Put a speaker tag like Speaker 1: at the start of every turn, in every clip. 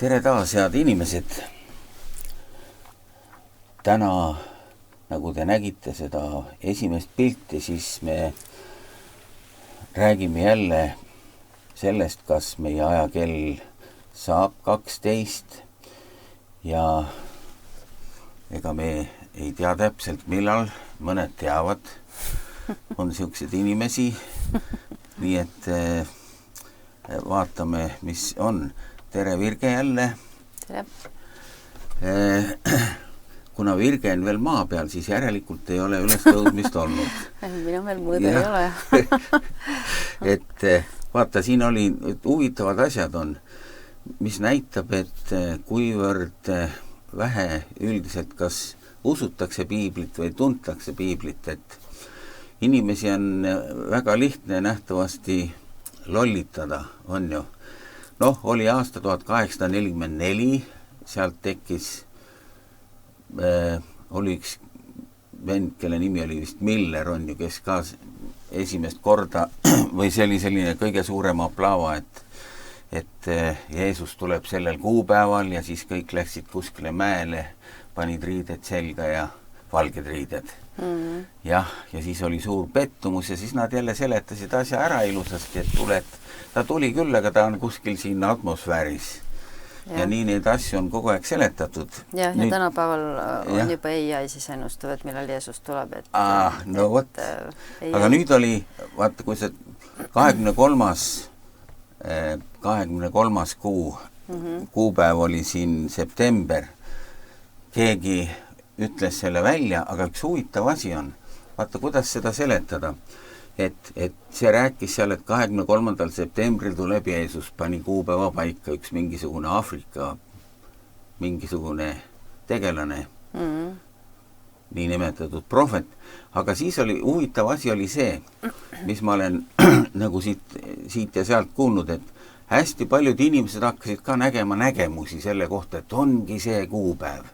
Speaker 1: Tere taas, head inimesed! Täna, nagu te nägite seda esimest pilti, siis me räägime jälle sellest, kas meie ajakell saab 12 ja ega me ei tea täpselt, millal, mõned teavad, on siuksed inimesi, nii et vaatame, mis on. Tere, Virge jälle.
Speaker 2: Tere.
Speaker 1: Kuna Virge on veel maa peal, siis järelikult ei ole üles tõudmist olnud.
Speaker 2: Minu veel muud ei ole.
Speaker 1: Et vaata, siin oli huvitavad asjad on, mis näitab, et kuivõrd vähe üldiselt kas usutakse piiblit või tuntakse piiblit, et inimesi on väga lihtne nähtavasti lollitada, on ju. Noh, oli aasta 1844, sealt tekkis, oli üks vend, kelle nimi oli vist Miller, on ju, kes ka esimest korda, või see oli selline kõige suurem aplaava, et Jeesus tuleb sellel kuupäeval ja siis kõik läksid kuskile mäele, panid riided selga ja valged riided. Jah, ja siis oli suur pettumus ja siis nad jälle seletasid asja ära ilusasti, et ta tuli küll, aga ta on kuskil siin atmosfääris. Ja nii neid asju on kogu aeg seletatud.
Speaker 2: Ja tänapäeval on juba AI siis ennustavad, millal Jeesus tuleb.
Speaker 1: No vot. Aga nüüd oli, vaata, kui see 23. kuupäev oli siin september, keegi ütles selle välja, aga üks huvitav asi on, vaata, kuidas seda seletada, et see rääkis seal, et 23. septembril tuleb Jeesus, pani kuupäeva paika üks mingisugune Aafrika, mingisugune tegelane, nii nimetatud prohvet, aga siis oli huvitav asi oli see, mis ma olen nagu siit ja sealt kuulnud, et hästi paljud inimesed hakkasid ka nägema nägemusi selle kohta, et ongi see kuupäev.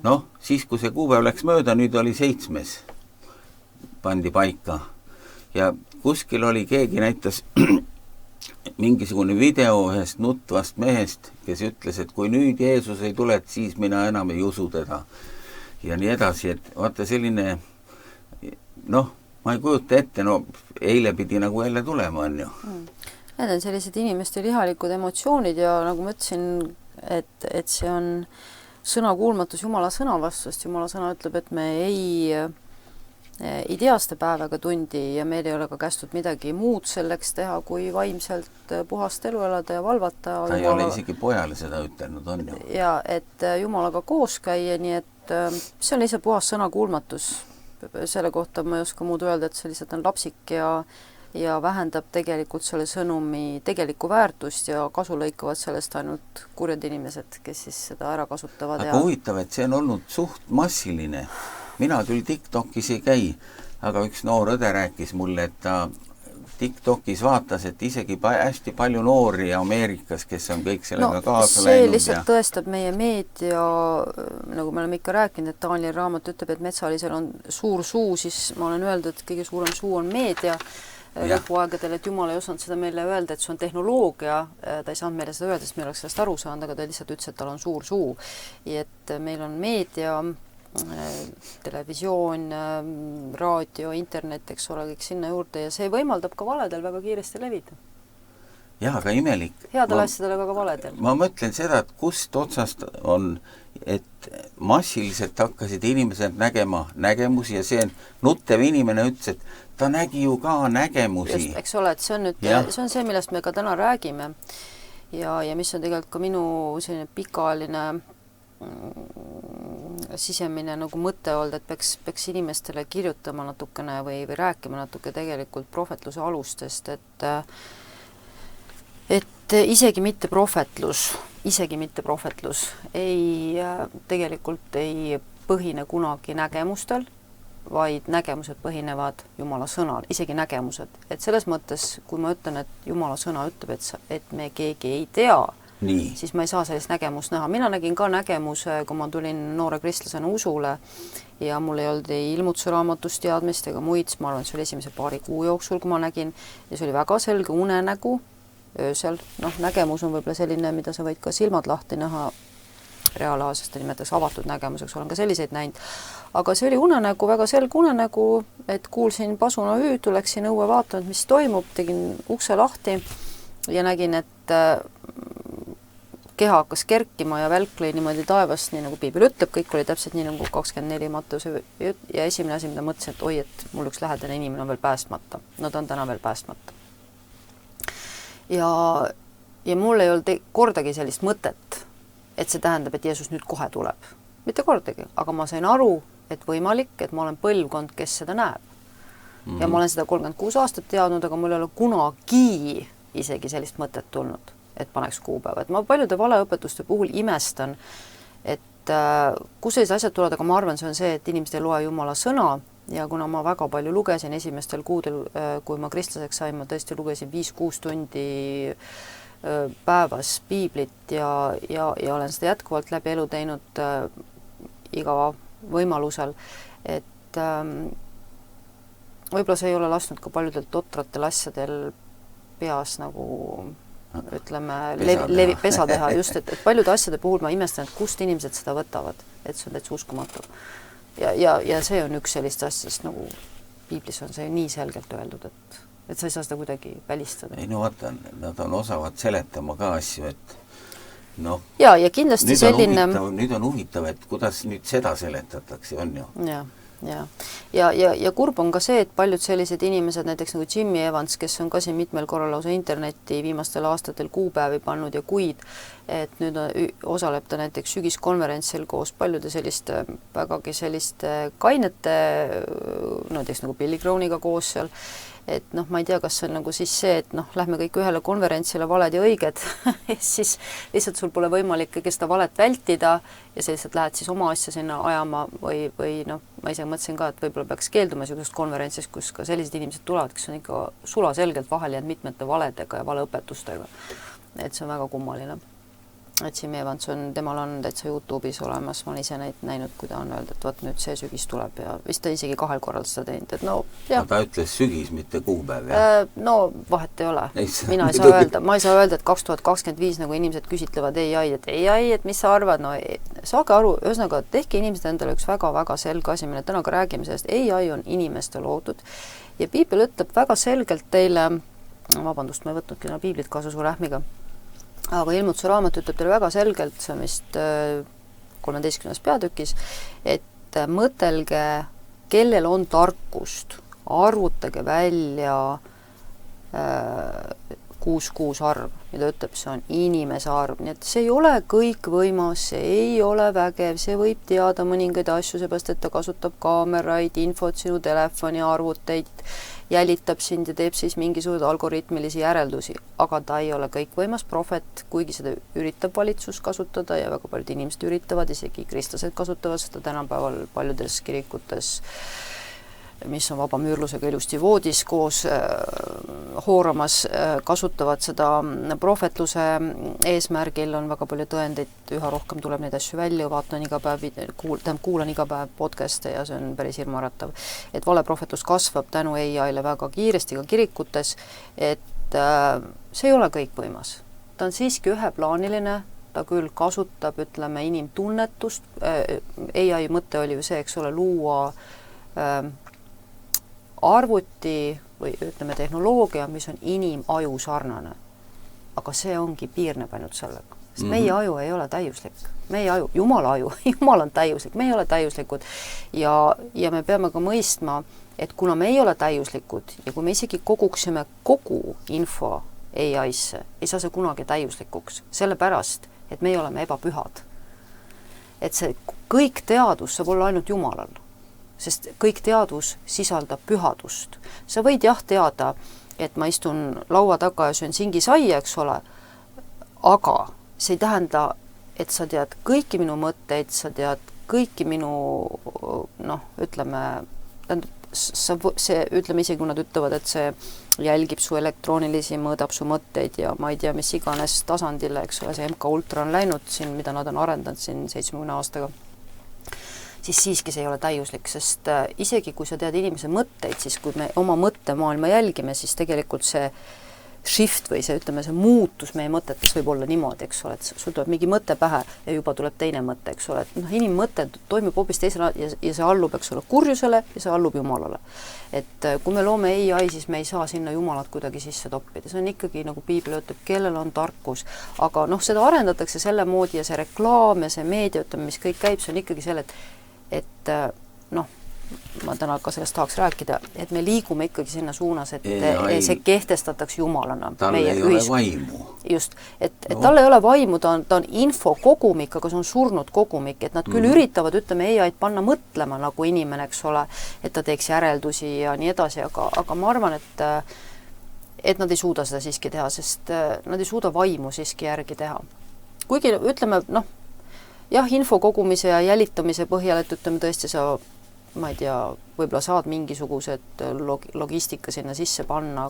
Speaker 1: Noh, siis kui see kuupäev läks mööda, nüüd oli 7. pandi paika. Ja kuskil oli keegi näitas mingisugune video ühest nutvast mehest, kes ütles, et kui nüüd Jeesus ei tule, siis mina enam ei usu teda. Ja nii edasi, et vaata selline, noh, ma ei kujuta ette, no eile pidi nagu jälle tulema, on ju.
Speaker 2: Need on sellised inimeste lihalikud emotsioonid ja nagu ma ütlesin, et see on sõnakuulmatus Jumala sõna vastu, sest Jumala sõna ütleb, et me ei tea seda päevaga tundi ja meil ei ole ka kästud midagi muud selleks teha, kui vaimselt puhast elu elada ja valvata.
Speaker 1: Ta ei ole isegi pojale seda ütelnud, on ju.
Speaker 2: Ja et Jumalaga koos käia, nii et see on lihtsalt puhas sõnakuulmatus. Selle kohta ma ei oska muud öelda, et see lihtsalt on lapsik ja vähendab tegelikult selle sõnumi tegelikku väärtust ja kasu lõikavad sellest ainult kurjad inimesed, kes siis seda ära kasutavad.
Speaker 1: Aga huvitav, et see on olnud suht massiline. Mina küll TikTokis ei käi, aga üks noor õde rääkis mulle, et ta TikTokis vaatas, et isegi hästi palju noori Ameerikas, kes on kõik sellega kaasa läinud. See
Speaker 2: lihtsalt tõestab meie meedia, nagu me oleme ikka rääkinud, et Danieli raamat ütleb, et metsalisel on suur suu, siis ma olen öeldud, et kõige suurem suu on meedia. Lõpuaegadel, et Jumal ei osanud seda meile öelda, et see on tehnoloogia, ta ei saanud meile seda öelda, sest me oleks sellest aru saanud, aga ta lihtsalt ütles, et tal on suur suu. Ja et meil on meedia, televisioon, raadio, internet, eks ole, kõik sinna juurde ja see võimaldab ka valedel väga kiiresti levida.
Speaker 1: Jah, aga imelik.
Speaker 2: Headel asjadel, aga ka valedel.
Speaker 1: Ma mõtlen seda, et kust otsast on, et massiliselt hakkasid inimesed nägema nägemusi ja see nuttev inimene ütles, et ta nägi ju ka nägemusi.
Speaker 2: Just, eks ole, et see on nüüd, see on see, millest me ka täna räägime ja mis on tegelikult ka minu selline pikaajaline sisemine nagu mõte olnud, et peaks inimestele kirjutama natukene või rääkima natuke tegelikult prohvetluse alustest, et isegi mitte prohvetlus tegelikult ei põhine kunagi nägemustel, vaid nägemused põhinevad Jumala sõnal, isegi nägemused. Et selles mõttes, kui ma ütlen, et Jumala sõna ütleb, et me keegi ei tea, siis ma ei saa sellist nägemust näha. Mina nägin ka nägemuse, kui ma tulin noore kristlasena usule ja mul ei olnud ei ilmutuse raamatust teadmist ega muid, ma arvan, et see oli esimese paari kuu jooksul, kui ma nägin ja see oli väga selge unenägu öösel, nägemus on võib-olla selline, mida sa võid ka silmad lahti näha reaalajas, sest ta nimetatakse avatud nägemuseks, olen ka selliseid näinud. Aga see oli unenägu, väga selge unenägu, et kuulsin pasuna hüüdu, läksin õue vaatama, mis toimub, tegin ukse lahti ja nägin, et keha hakkas kerkima ja välk lõi niimoodi taevast, nii nagu piibel ütleb, kõik oli täpselt nii nagu 24 Matteuse ja esimene asi, mida mõtlesin, et oi, et mul üks lähedane inimene on veel päästmata. No ta on täna veel päästmata. Ja mul ei olnud kordagi sellist mõtet, et see tähendab, et Jeesus nüüd kohe tuleb. Mitte kordagi, aga ma sain aru, et võimalik, et ma olen põlvkond, kes seda näeb. Ja ma olen seda 36 aastat teadnud, aga mul ei ole kunagi isegi sellist mõtet tulnud, et paneks kuupäeva. Et ma paljude valeõpetuste puhul imestan, et kus sellised asjad tulevad, aga ma arvan, see on see, et inimesed ei loe Jumala sõna ja kuna ma väga palju lugesin esimestel kuudel, kui ma kristlaseks sain, ma tõesti lugesin 5-6 tundi päevas piiblit ja olen seda jätkuvalt läbi elu teinud iga võimalusel, et võib-olla see ei ole lasknud ka paljudel totratel asjadel peas nagu ütleme, pesa teha just, et paljude asjade puhul ma imestan, et kust inimesed seda võtavad, et see on täitsa uskumatu. Ja see on üks sellist asja, sest nagu piiblis on see nii selgelt öeldud, et sa ei saa seda kuidagi välistada.
Speaker 1: Ei no vaata, nad on osavad seletama ka asju, et noh,
Speaker 2: ja kindlasti selline...
Speaker 1: Nüüd on huvitav, et kuidas nüüd seda seletatakse, on ju?
Speaker 2: Ja kurb on ka see, et paljud sellised inimesed, näiteks nagu Jimmy Evans, kes on ka siin mitmel korral lausa internetti viimastel aastatel kuupäevi pannud ja kuid, et nüüd osaleb ta näiteks sügiskonverentsil koos paljude selliste, vägagi selliste kainete, näiteks nagu Billy Crowniga koos seal, et noh, ma ei tea, kas see on nagu siis see, et noh, lähme kõik ühele konverentsile valed ja õiged siis lihtsalt sul pole võimalik kõige seda valet vältida ja sa lihtsalt lähed siis oma asja sinna ajama või noh, ma ise mõtlesin ka, et võib-olla peaks keelduma sellisest konverentsist, kus ka sellised inimesed tulevad, kes on ikka sulaselgelt vahel jäänud mitmete valedega ja valeõpetustega. Et see on väga kummaline. Et Jimmy Evans on, temal on täitsa YouTube'is olemas, ma olen ise näinud, kui ta on öelnud, et võt nüüd see sügis tuleb ja vist ta isegi 2 korral seda teinud, et no jah.
Speaker 1: Ta ütles sügis, mitte kuupäev, jah?
Speaker 2: No vahet ei ole. Mina ei saa öelda, ma ei saa öelda, et 2025 nagu inimesed küsitlevad AI, et mis sa arvad, no saage aru, ühesõnaga, tehke inimesed endale üks väga-väga selge asi, mille täna ka räägime sellest, AI on inimeste loodud ja piibel ütleb väga selgelt teile, vabandust, ma ei võtnudki piiblit kaasa suure ähmiga, aga ilmutuse raamat ütleb teile väga selgelt, see on vist 13. peatükis, et mõtelge, kellel on tarkust, arvutage välja 6 arv, mida ütleb, see on inimese arv, nii et see ei ole kõikvõimas, see ei ole vägev, see võib teada mõningaid asju, seepärast, et ta kasutab kaameraid, infot, sinu telefoni arvuteid, jälitab sind ja teeb siis mingisugused algoritmilisi järeldusi, aga ta ei ole kõikvõimas prohvet, kuigi seda üritab valitsus kasutada ja väga paljud inimesed üritavad, isegi kristlased kasutavad seda tänapäeval paljudes kirikutes, mis on vaba müürlusega ilusti voodis koos hooramas, kasutavad seda prohvetluse eesmärgil, on väga palju tõendeid, üha rohkem tuleb neid asju välja, vaatan iga päev, kuulan iga päev podcast'e ja see on päris hirmuäratav. Et valeprohvetlus kasvab tänu AI-le väga kiiresti ka kirikutes, et see ei ole kõikvõimas. Ta on siiski üheplaaniline, ta küll kasutab, ütleme, inimtunnetust, AI mõte oli ju see, eks ole, luua arvuti või ütleme tehnoloogia, mis on inimaju sarnane. Aga see ongi piirneb ainult sellega. Sest meie aju ei ole täiuslik. Meie aju, Jumala aju, Jumal on täiuslik, me ei ole täiuslikud. Ja me peame ka mõistma, et kuna me ei ole täiuslikud ja kui me isegi koguksime kogu info AI-sse, ei saa see kunagi täiuslikuks. Sellepärast, et me oleme ebapühad. Et see kõik teadus saab olla ainult Jumalal. Sest kõik teadus sisaldab pühadust. Sa võid jah teada, et ma istun laua taga ja söön singisaia, eks ole, aga see ei tähenda, et sa tead kõiki minu mõtteid, sa tead kõiki minu, noh, ütleme, ütleme isegi, kui nad ütlevad, et see jälgib su elektroonilisi, mõõdab su mõtteid ja ma ei tea, mis iganes tasandile, eks ole, see MK Ultra on läinud siin, mida nad on arendanud siin 70 aastaga. Siis siiski see ei ole täiuslik, sest isegi kui sa tead inimese mõtteid, siis kui me oma mõttemaailma jälgime, siis tegelikult see shift või see, ütleme, see muutus meie mõtetes võib olla niimoodi, eks ole, et sul tuleb mingi mõte pähe ja juba tuleb teine mõte, eks ole, et inimmõte toimub hoopis teisele ja see allub, eks ole, kurjusele ja see allub Jumalale. Et kui me loome AI, siis me ei saa sinna Jumalat kuidagi sisse toppida, see on ikkagi, nagu piibel ütleb, kellel on tarkus, aga seda arendatakse selle moodi ja see reklaam ja see meedia, ütleme, mis kõik käib, see on ikkagi selle, et ma täna ka sellest tahaks rääkida, et me liigume ikkagi sinna suunas, et see kehtestatakse Jumalana.
Speaker 1: Tal ei ole vaimu.
Speaker 2: Just, et tal ei ole vaimu, ta on infokogumik, aga see on surnud kogumik, et nad küll üritavad, ütleme, AI-d panna mõtlema nagu inimene, eks ole, et ta teeks järeldusi ja nii edasi, aga ma arvan, et nad ei suuda seda siiski teha, sest nad ei suuda vaimu siiski järgi teha. Kuigi, ütleme, jah, infokogumise ja jälitamise põhjal, et ütleme tõesti ma ei tea, võib-olla saad mingisugused logistika sinna sisse panna,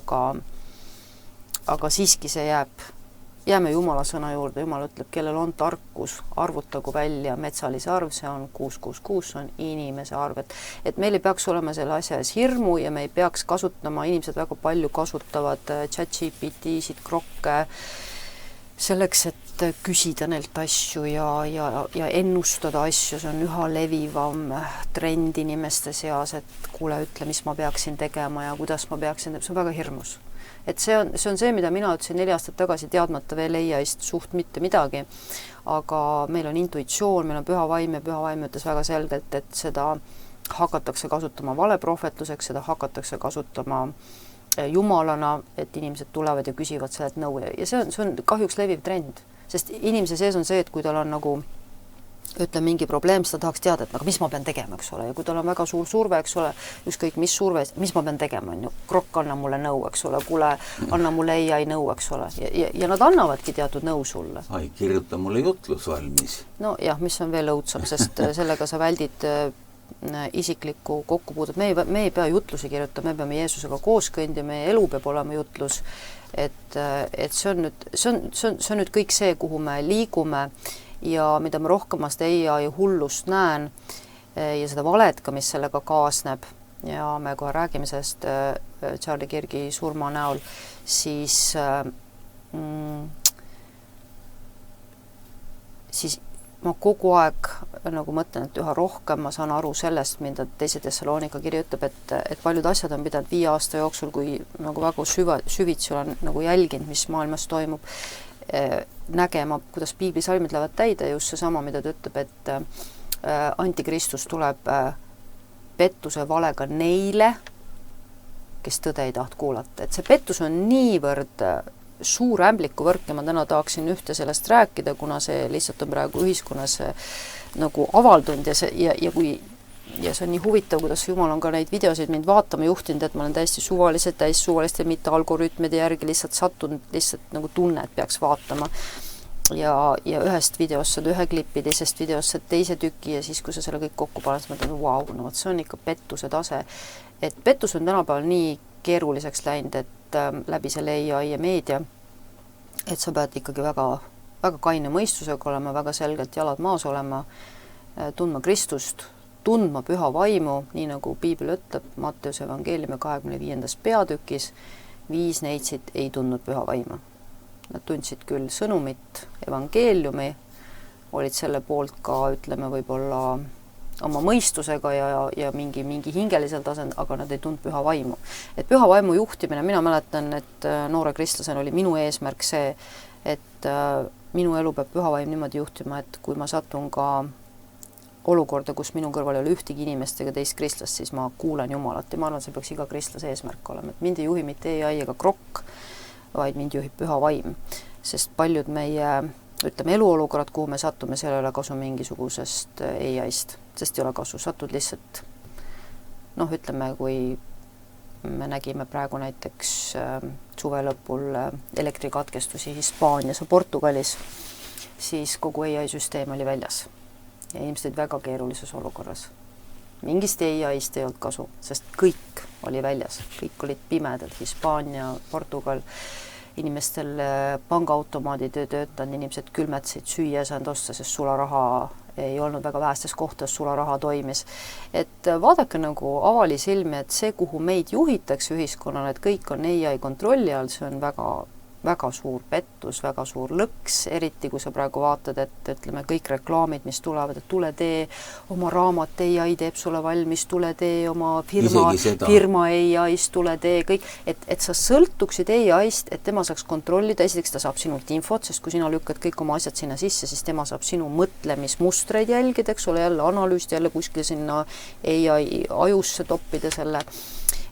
Speaker 2: aga siiski see jääme Jumala sõna juurde, Jumal ütleb, kellel on tarkus, arvutagu välja metsalise arv, see on 666, see on inimese arv, et meil ei peaks olema selle asja ees hirmu ja me ei peaks kasutama, inimesed väga palju kasutavad ChatGPT-sid, krokke, selleks, et küsida neilt asju ja ennustada asju, see on üha levivam trend inimeste seas, et kuule, ütle, mis ma peaksin tegema ja kuidas ma peaksin tegema, see on väga hirmus. Et see on see, mida mina ütlesin 4 aastat tagasi teadmata veel AI-st suht mitte midagi, aga meil on intuitsioon, meil on püha vaim ja püha vaim ütles väga selgelt, et seda hakatakse kasutama valeprohvetluseks, seda hakatakse kasutama Jumalana, et inimesed tulevad ja küsivad sellelt nõu ja see on kahjuks leviv trend, sest inimese sees on see, et kui tal on nagu ütleme mingi probleem, siis ta tahaks teada, et mis ma pean tegema, eks ole, ja kui tal on väga suur surve, eks ole, ükskõik mis surve, mis ma pean tegema, on ju, krokk, anna mulle nõu, eks ole, kuule, anna mulle AI nõu, eks ole, ja nad annavadki teatud nõu sulle.
Speaker 1: Ai, kirjuta mulle jutlus valmis.
Speaker 2: No jah, mis on veel õudsam, sest sellega sa väldid isiklikku kokkupuudet, me ei pea jutlusi kirjutama, me peame Jeesusega koos kõndima, meie elu peab olema jutlus, et see on nüüd kõik see, kuhu me liigume ja mida ma rohkemast AI hullust näen ja seda valet ka, mis sellega kaasneb ja me kohe räägime sellest Charlie Kirgi surma näol, siis ma kogu aeg nagu mõtlen, et üha rohkem ma saan aru sellest, mida teise Thessalonika kiri ütleb, et paljud asjad on pidanud 5 aasta jooksul, kui nagu väga süvitsi olen nagu jälginud, mis maailmas toimub, nägema, kuidas piiblisalmid lähevad täide, just seesama, mida ta ütleb, et antikristus tuleb pettuse valega neile, kes tõde ei taht kuulata. Et see pettus on niivõrd suur ämblikuvõrk ja ma täna tahaksin ühte sellest rääkida, kuna see lihtsalt on praegu ühiskonnas nagu avaldunud ja see on nii huvitav, kuidas Jumal on ka neid videosid mind vaatama juhtinud, et ma olen täiesti suvaliste mitte algoritmide järgi lihtsalt sattunud, lihtsalt nagu tunne, et peaks vaatama. Ja ühest videost saad ühe klipi, teisest videost saad teise tüki ja siis, kui sa selle kõik kokku paned, siis mõtled, vau, no see on ikka pettuse tase. Et pettus on tänapäeval nii keeruliseks läinud, et läbi selle AI ja meedia, et sa pead ikkagi väga, väga kaine mõistusega olema, väga selgelt jalad maas olema, tundma Kristust, tundma püha vaimu, nii nagu piibel ütleb Matteuse evangeeliumi 25. peatükis, 5 neitsid ei tundnud püha vaimu. Nad tundsid küll sõnumit, evangeeliumi, olid selle poolt ka, ütleme, võib-olla oma mõistusega ja mingi hingelisel tasand, aga nad ei tundnud püha vaimu. Et püha vaimu juhtimine, mina mäletan, et noore kristlasena oli minu eesmärk see, et minu elu peab püha vaim niimoodi juhtima, et kui ma satun ka olukorda, kus minu kõrval ei ole ühtegi inimest ega teist kristlast, siis ma kuulen Jumalat ja ma arvan, see peaks iga kristlase eesmärk olema, et mind ei juhi mitte AI ega krokk, vaid mind juhib püha vaim, sest paljud meie ütleme, eluolukorrad, kuhu me satume, seal ei ole kasu mingisugusest AI-st, sest ei ole kasu, satud lihtsalt ütleme, kui me nägime praegu näiteks suve lõpul elektrikatkestusi Hispaanias ja Portugalis, siis kogu AI-süsteem oli väljas ja inimesed olid väga keerulises olukorras. Mingist AI-st ei olnud kasu, sest kõik oli väljas, kõik olid pimedad, Hispaania, Portugal, inimestel pangaautomaadid ei töötanud, inimesed külmetasid, süüa ei saanud osta, sest sularaha ei olnud väga vähestes kohtades, sularaha toimis. Et vaadake nagu avali silmi, et see, kuhu meid juhitakse ühiskonnale, et kõik on AI kontrolli all, see on väga suur pettus, väga suur lõks, eriti kui sa praegu vaatad, et ütleme, kõik reklaamid, mis tulevad, et tule tee oma raamat, AI teeb sulle valmis, tule tee oma firma AI-st, tule tee kõik, et sa sõltuksid AI-st, et tema saaks kontrollida, esiteks ta saab sinult infot, sest kui sina lükkad kõik oma asjad sinna sisse, siis tema saab sinu mõtlemismustreid jälgida, eks ole, jälle analüüsida, jälle kuskil sinna AI ajusse toppida selle,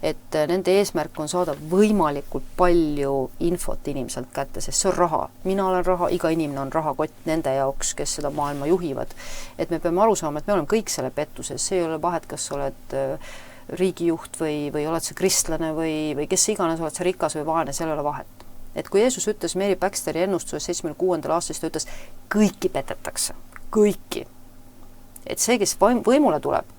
Speaker 2: et nende eesmärk on saada võimalikult palju infot inimeselt kätte, sest see on raha. Mina olen raha, iga inimene on rahakott nende jaoks, kes seda maailma juhivad. Et me peame aru saama, et me oleme kõik selle pettuses, see ei ole vahet, kas sa oled riigijuht või oled sa kristlane või kes iganes, oled sa rikas või vaene, seal ei ole vahet. Et kui Jeesus ütles Mary Baxteri ennustuses 76. aastast, ta ütles, kõiki petetakse, kõiki. Et see, kes võimule tuleb,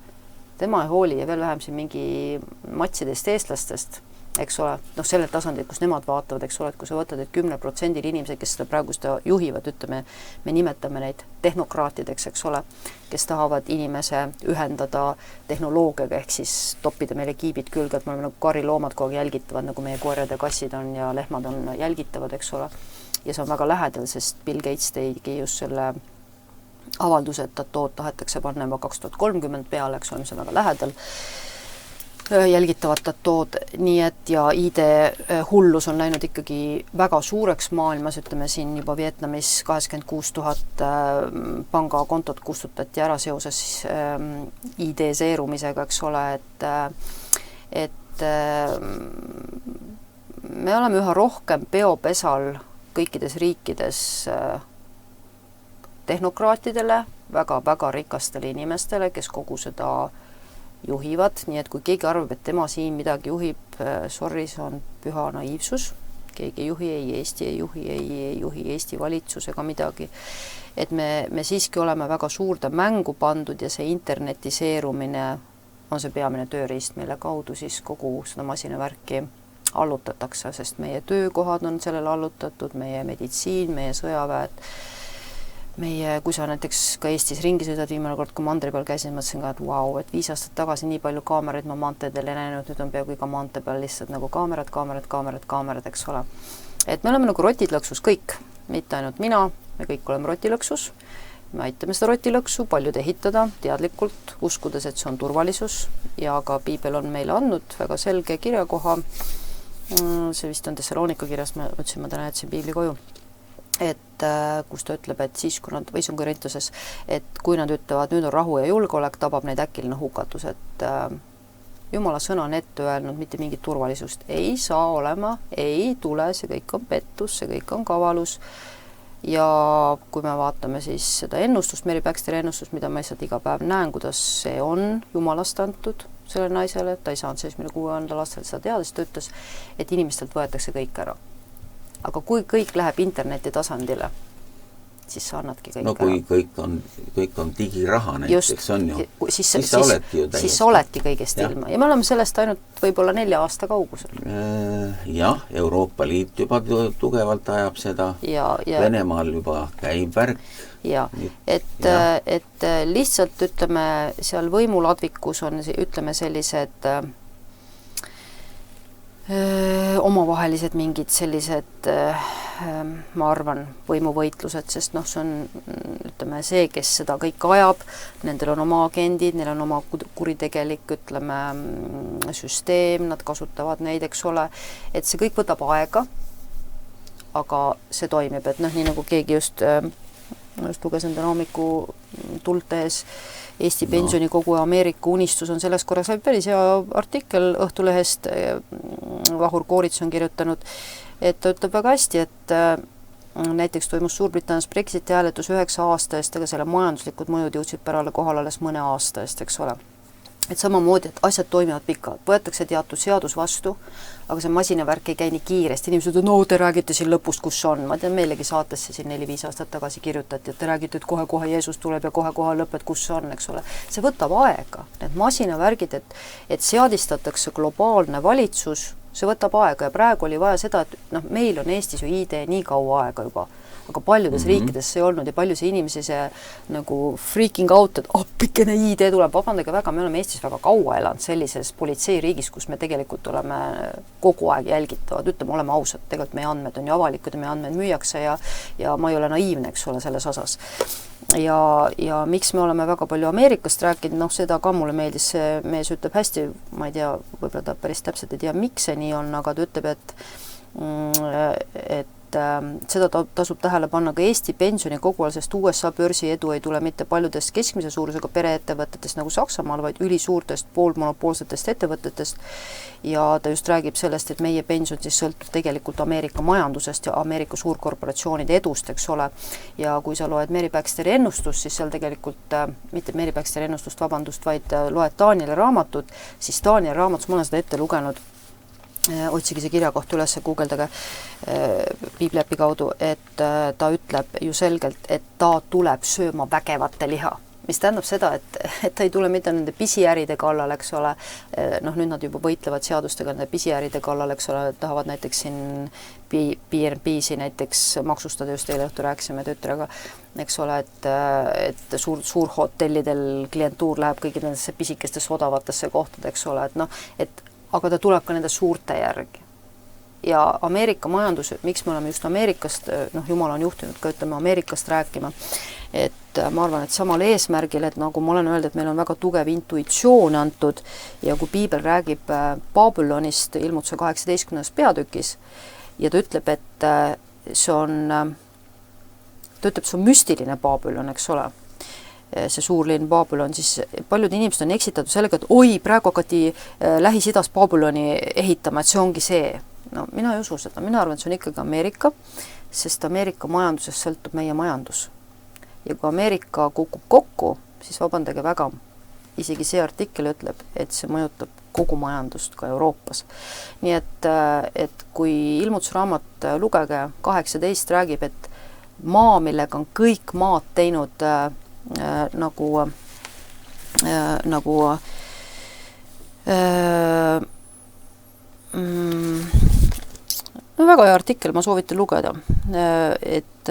Speaker 2: tema ei hooli ja veel vähem siin mingi matsidest eestlastest, eks ole, sellel tasandil, kus nemad vaatavad, eks ole, et kui sa võtad, et 10% inimesed, kes seda praegu seda juhivad, ütleme, me nimetame neid tehnokraatideks, eks ole, kes tahavad inimese ühendada tehnoloogiaga, ehk siis toppida meile kiibid külge, et me oleme nagu kariloomad kogu aeg jälgitavad, nagu meie koerad ja kassid on ja lehmad on jälgitavad, eks ole, ja see on väga lähedal, sest Bill Gates tegi just selle avaldus, et tood tahetakse panna juba 2030 peale, eks ole, mis on väga lähedal, jälgitavad tood, nii et ja ID-hullus on läinud ikkagi väga suureks maailmas, ütleme siin juba Vietnamis 86 000 pangakontot kustutati ära seoses ID-seerumisega, eks ole, et me oleme üha rohkem peopesal kõikides riikides tehnokraatidele, väga rikastele inimestele, kes kogu seda juhivad, nii et kui keegi arvab, et tema siin midagi juhib, sorry, see on püha naiivsus, keegi ei juhi, ei Eesti ei juhi Eesti valitsus ega midagi, et me siiski oleme väga suurde mängu pandud ja see internetiseerumine on see peamine tööriist, mille kaudu siis kogu seda masinavärki allutatakse, sest meie töökohad on sellele allutatud, meie meditsiin, meie sõjaväed, kui sa näiteks ka Eestis ringi sõidad, viimane kord, kui mandri peal käisin, mõtlesin ka, et vau, et 5 aastat tagasi nii palju kaameraid ma maanteedel ei näinud, nüüd on peaaegu iga maantee peal lihtsalt nagu kaamerad, eks ole. Et me oleme nagu rotilõksus kõik, mitte ainult mina, me kõik oleme rotilõksus, me aitame seda rotilõksu paljud ehitada teadlikult, uskudes, et see on turvalisus ja ka Piibel on meile andnud väga selge kirjakoha, see vist on Thessalonika kirjas, ma mõtlesin, ma täna jätsin Piibli koju, et kus ta ütleb, et siis, kui nad, või see on Korintuses, et kui nad ütlevad, nüüd on rahu ja julgeolek, tabab neid äkiline hukatus, et Jumala sõna on ette öelnud, mitte mingit turvalisust ei saa olema, ei tule, see kõik on pettus, see kõik on kavalus ja kui me vaatame siis seda ennustust, Mary Baxteri ennustust, mida ma lihtsalt iga päev näen, kuidas see on Jumalast antud selle naisele, et ta ei saanud 76. aastal seda teada, siis ta ütles, et inimestelt võetakse kõik ära. Aga kui kõik läheb interneti tasandile, siis sa annadki kõik ära.
Speaker 1: Kui kõik on digiraha näiteks, on ju, siis sa oledki ju täiesti.
Speaker 2: Siis sa oledki kõigest ilma. Ja me oleme sellest ainult võib-olla 4 aasta kaugusel.
Speaker 1: Jah, Euroopa Liit juba tugevalt ajab seda, Venemaal juba käib värk.
Speaker 2: Ja, et lihtsalt ütleme, seal võimuladvikus on, ütleme sellised omavahelised mingid sellised, ma arvan, võimuvõitlused, sest see on, ütleme, see, kes seda kõik ajab, nendel on oma agendid, neil on oma kuritegelik, ütleme, süsteem, nad kasutavad neid, eks ole, et see kõik võtab aega, aga see toimib, et nii nagu keegi just lugesin täna hommiku tuld tehes, Eesti pensionikogu ja Ameerika unistus on selles korras päris hea artikkel Õhtulehest, Vahur Koorits on kirjutanud, et ta ütleb väga hästi, et näiteks toimus Suurbritannias Brexiti hääletus 9 aasta eest, aga selle majanduslikud mõjud jõudsid pärale kohal alles mõne aasta eest, eks ole. Et samamoodi, et asjad toimivad pikalt, võetakse teatud seadus vastu, aga see masinavärk ei käi nii kiiresti, inimesed on, te räägite siin lõpust, kus on, ma tean, meilegi saatesse siin 4-5 aastat tagasi kirjutati, et te räägite, et kohe Jeesus tuleb ja kohe lõpet, kus on, eks ole. See võtab aega, need masinavärgid, et seadistatakse globaalne valitsus, see võtab aega ja praegu oli vaja seda, et meil on Eestis ju ID nii kaua aega juba, aga paljudes riikides see ei olnud ja paljusid inimesi see nagu freaking out, et appikene ID tuleb, vabandage väga, me oleme Eestis väga kaua elanud sellises politseiriigis, kus me tegelikult oleme kogu aeg jälgitavad, ütleme, oleme ausad, tegelikult meie andmed on ju avalikud ja meie andmed müüakse ja ma ei ole naiivne, eks ole, selles osas. Ja miks me oleme väga palju Ameerikast rääkinud, noh, seda ka mulle meeldis, see mees ütleb hästi, ma ei tea, võib-olla ta päris täpselt ei tea, miks see nii on, aga ta ütleb, et seda tasub tähele panna ka Eesti pensionikogujal, sest USA börsi edu ei tule mitte paljudest keskmise suurusega pereettevõtetest nagu Saksamaal, vaid ülisuurtest poolmonopoolsetest ettevõtetest. Ja ta just räägib sellest, et meie pension siis sõltub tegelikult Ameerika majandusest ja Ameerika suurkorporatsioonide edust, eks ole. Ja kui sa loed Mary Baxteri ennustust, siis seal tegelikult, mitte Mary Baxteri ennustust, vabandust, vaid loed Danieli raamatut, siis Danieli raamatus, ma olen seda ette lugenud, otsige see kirja kohta üles, guugeldage Piibliäpi kaudu, et ta ütleb ju selgelt, et ta tuleb sööma vägevate liha. Mis tähendab seda, et ta ei tule mitte nende pisiäride kallal, eks ole, noh, nüüd nad juba võitlevad seadustega nende pisiäride kallal, eks ole, tahavad näiteks siin B&B-si näiteks maksustada, just eile õhtu rääkisime tütrega, eks ole, et suurhotellidel klientuur läheb kõigi nendesse pisikestesse odavatesse kohtadeks, ole, et noh, aga ta tuleb ka nende suurte järgi. Ja Ameerika majandus, miks me oleme just Ameerikast, noh, Jumal on juhtinud ka, ütleme, Ameerikast rääkima, et ma arvan, et samal eesmärgil, et nagu ma olen öeldud, et meil on väga tugev intuitsioon antud ja kui Piibel räägib Babylonist ilmutuse 18. peatükis ja ta ütleb, et see on müstiline Babylon, eks ole, see suurlinn Babylon, siis paljud inimesed on eksitatud sellega, et oi, praegu hakati Lähis-Idas Babyloni ehitama, et see ongi see. No mina ei usu seda, mina arvan, et see on ikkagi Ameerika, sest Ameerika majandusest sõltub meie majandus. Ja kui Ameerika kukub kokku, siis vabandage väga, isegi see artikkel ütleb, et see mõjutab kogu majandust ka Euroopas. Nii et kui ilmutusraamat lugege 18 räägib, et maa, millega on kõik maad teinud väga hea artikkel, ma soovitan lugeda, et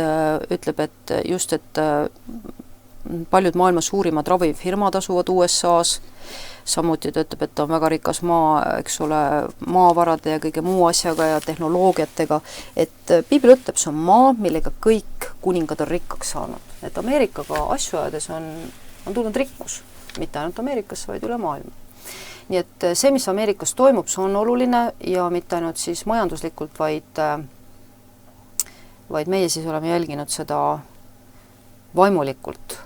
Speaker 2: ütleb, et just, et paljud maailma suurimad ravifirmad asuvad USA-s, samuti ta ütleb, et on väga rikas maa, eks ole, maavarade ja kõige muu asjaga ja tehnoloogiatega, et Piibel ütleb, see on maa, millega kõik kuningad on rikkaks saanud. Et Ameerikaga asju ajades on tulnud rikkus, mitte ainult Ameerikasse, vaid üle maailma. Nii et see, mis Ameerikas toimub, see on oluline ja mitte ainult siis majanduslikult, vaid meie siis oleme jälginud seda vaimulikult,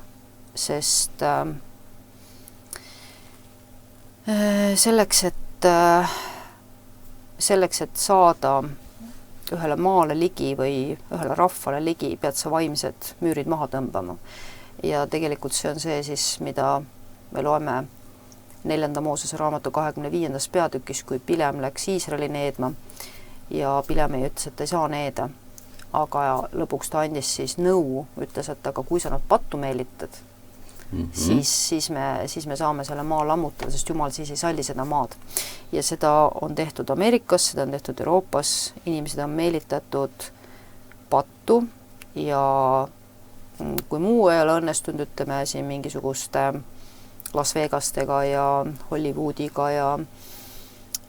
Speaker 2: sest selleks, et saada ühele maale ligi või ühele rahvale ligi, pead sa vaimsed müürid maha tõmbama. Ja tegelikult see on see siis, mida me loeme 4. Moosese raamatu 25. peatükis, kui Pilem läks Iisraeli needma ja Pilem ei ütles, et ta ei saa needa. Aga lõpuks ta andis siis nõu, ütles, et aga kui sa nad pattu meelitad, siis me saame selle maa lammutada, sest Jumal siis ei salli seda maad. Ja seda on tehtud Ameerikas, seda on tehtud Euroopas, inimesed on meelitatud pattu ja kui muu ei ole õnnestunud, ütleme siin mingisuguste Las Vegastega ja Hollywoodiga ja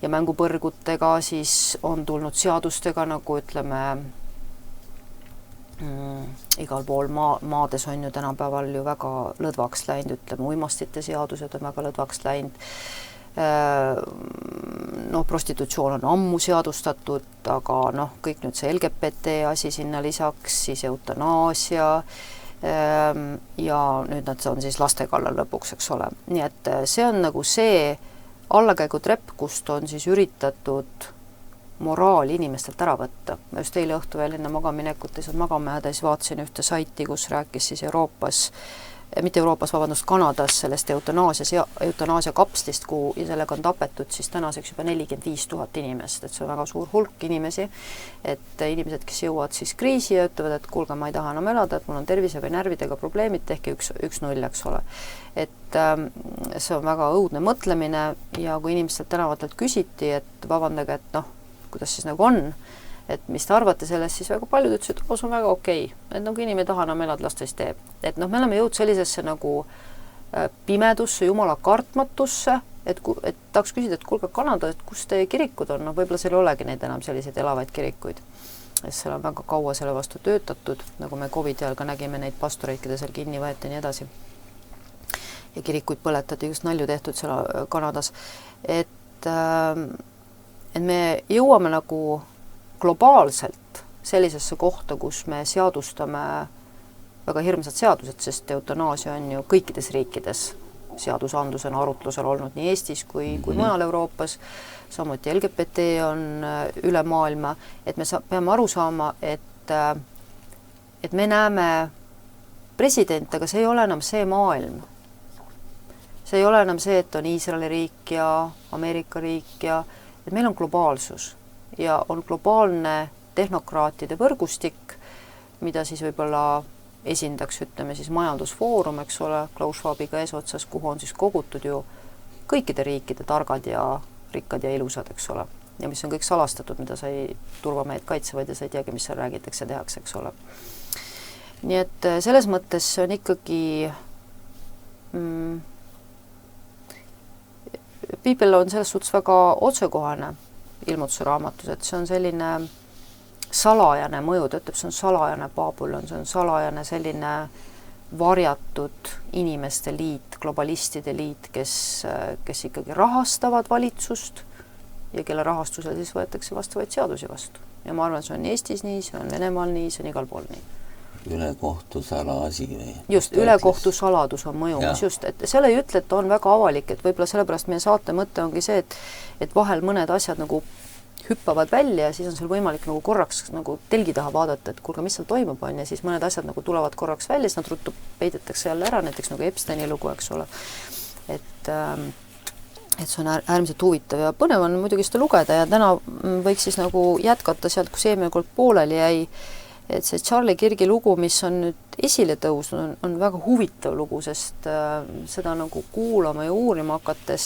Speaker 2: mängupõrgutega, siis on tulnud seadustega, nagu ütleme, igal pool maades on ju tänapäeval ju väga lõdvaks läinud, ütleme, uimastite seadused on väga lõdvaks läinud. No, prostitutsioon on ammu seadustatud, aga noh, kõik nüüd see LGBT asi sinna lisaks, siis eutanaasia ja nüüd nad on siis laste kallal lõpuks, eks ole. Nii et see on nagu see allakäigutrepp, kust on siis üritatud moraali inimestelt ära võtta. Ma just eile õhtu veel enne magaminekut ei saanud magama jääda, siis vaatasin ühte saiti, kus rääkis siis Kanadas sellest eutanaasia kapslist, ja sellega on tapetud siis tänaseks juba 45 000 inimest, et see on väga suur hulk inimesi, et inimesed, kes jõuavad siis kriisi ja ütlevad, et kuulge, ma ei taha enam elada, et mul on tervise või närvidega probleemid, tehke 1-0, eks ole. Et see on väga õudne mõtlemine ja kui inimestelt tänavatelt küsiti, et vabandage, et noh, kuidas siis nagu on, et mis te arvate sellest, siis väga paljud ütlesid, et see on väga okei. Et nagu inimene taha enam elada, las ta siis teeb. Et noh, me oleme jõud sellisesse nagu pimedusse, jumala kartmatusse, et tahaks küsida, et kuulge Kanada, et kus teie kirikud on, no võib-olla seal ei olegi neid enam selliseid elavaid kirikuid. Seal on väga kaua selle vastu töötatud, nagu me COVID ajal ka nägime neid pastoreid, keda seal kinni võeti ja nii edasi. Ja kirikuid põletati, just nalju tehtud seal Kanadas. Et me jõuame nagu globaalselt sellisesse kohta, kus me seadustame väga hirmsad seadused, sest eutanaasia on ju kõikides riikides seadusandlusena arutlusel olnud nii Eestis kui mujal Euroopas, samuti LGBT on üle maailma, et me peame aru saama, et me näeme president, aga see ei ole enam see maailm. See ei ole enam see, et on Iisraeli riik ja Ameerika riik ja et meil on globaalsus ja on globaalne tehnokraatide võrgustik, mida siis võib-olla esindaks, ütleme siis majandusfoorum, eks ole, Klaus Schwabiga eesotsas, kuhu on siis kogutud ju kõikide riikide targad ja rikkad ja ilusad, eks ole. Ja mis on kõik salastatud, mida sa ei turvamehed kaitsevad ja sa ei teagi, mis seal räägitakse, tehakse, eks ole. Nii et selles mõttes on ikkagi Piibel on selles suhtes väga otsekohane ilmutuse raamatus, et see on selline salajane mõju, ta ütleb, see on salajane Babylon, see on salajane selline varjatud inimeste liit, globalistide liit, kes ikkagi rahastavad valitsust ja kelle rahastusel siis võetakse vastavaid seadusi vastu. Ja ma arvan, see on Eestis nii, see on Venemaal nii, see on igal pool nii.
Speaker 1: Ülekohtusala asi või?
Speaker 2: Just, ülekohtusaladus on mõjumas, just, et selle ei ütle, et on väga avalik, et võib-olla sellepärast meie saate mõte ongi see, et vahel mõned asjad nagu hüppavad välja ja siis on seal võimalik nagu korraks nagu telgi taha vaadata, et kuulge, mis seal toimub on ja siis mõned asjad nagu tulevad korraks välja, siis nad ruttu peidetakse jälle ära, näiteks nagu Epsteini lugu, eks ole. Et see on äärmiselt huvitav ja põnev on muidugi seda lugeda ja täna võiks siis nagu jätkata sealt, kus eelmine kord pooleli jäi, et see Charlie Kirgi lugu, mis on nüüd esile tõusnud, on väga huvitav lugu, sest seda nagu kuulama ja uurima hakates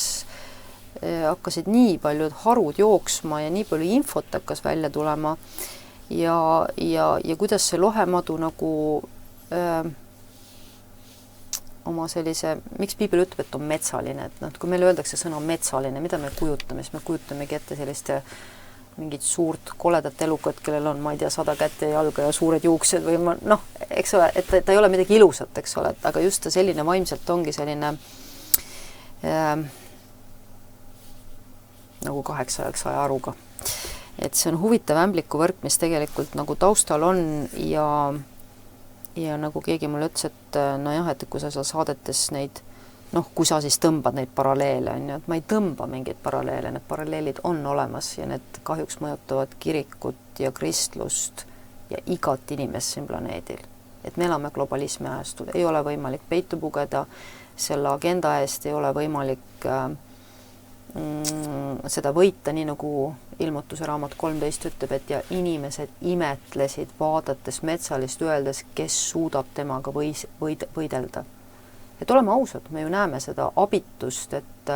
Speaker 2: hakkasid nii paljud harud jooksma ja nii palju infot hakkas välja tulema ja kuidas see lohemadu nagu oma sellise, miks Piibel ütleb, et on metsaline, et kui meile öeldakse sõna metsaline, mida me kujutame, siis me kujutamegi ette selliste mingit suurt koledat elukat, kellel on, ma ei tea, 100 kätt ja jalga ja suured juuksed või eks ole, et ta ei ole midagi ilusat, eks ole, aga just ta selline vaimselt ongi selline nagu 800 aruga. Et see on huvitav ämblikuvõrk, mis tegelikult nagu taustal on ja nagu keegi mulle ütles, et nojah, et kui sa seal saadetes neid kui sa siis tõmbad neid paralleele, on ju, et ma ei tõmba mingeid paralleele, need paralleelid on olemas ja need kahjuks mõjutavad kirikut ja kristlust ja igat inimest siin planeedil. Et me elame globalismi ajastul, ei ole võimalik peitu pugeda, selle agenda eest ei ole võimalik seda võita, nii nagu ilmutuse raamat 13 ütleb, et ja inimesed imetlesid vaadates metsalist, öeldes, kes suudab temaga võidelda. Et oleme ausad, me ju näeme seda abitust, et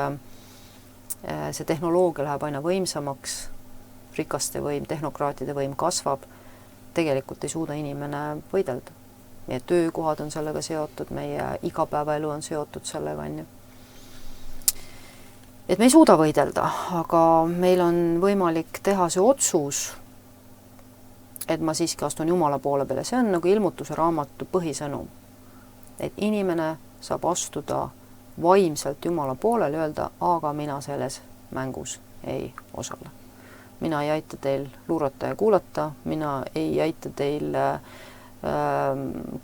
Speaker 2: see tehnoloogia läheb aina võimsamaks, rikaste võim, tehnokraatide võim kasvab, tegelikult ei suuda inimene võidelda. Meie töökohad on sellega seotud, meie igapäevaelu on seotud sellega, on ju. Et me ei suuda võidelda, aga meil on võimalik teha see otsus, et ma siiski astun Jumala poole peale. See on nagu ilmutuse raamatu põhisõnum, et inimene saab astuda vaimselt Jumala poolele ja öelda, aga mina selles mängus ei osale. Mina ei aita teil luurata ja kuulata, mina ei aita teil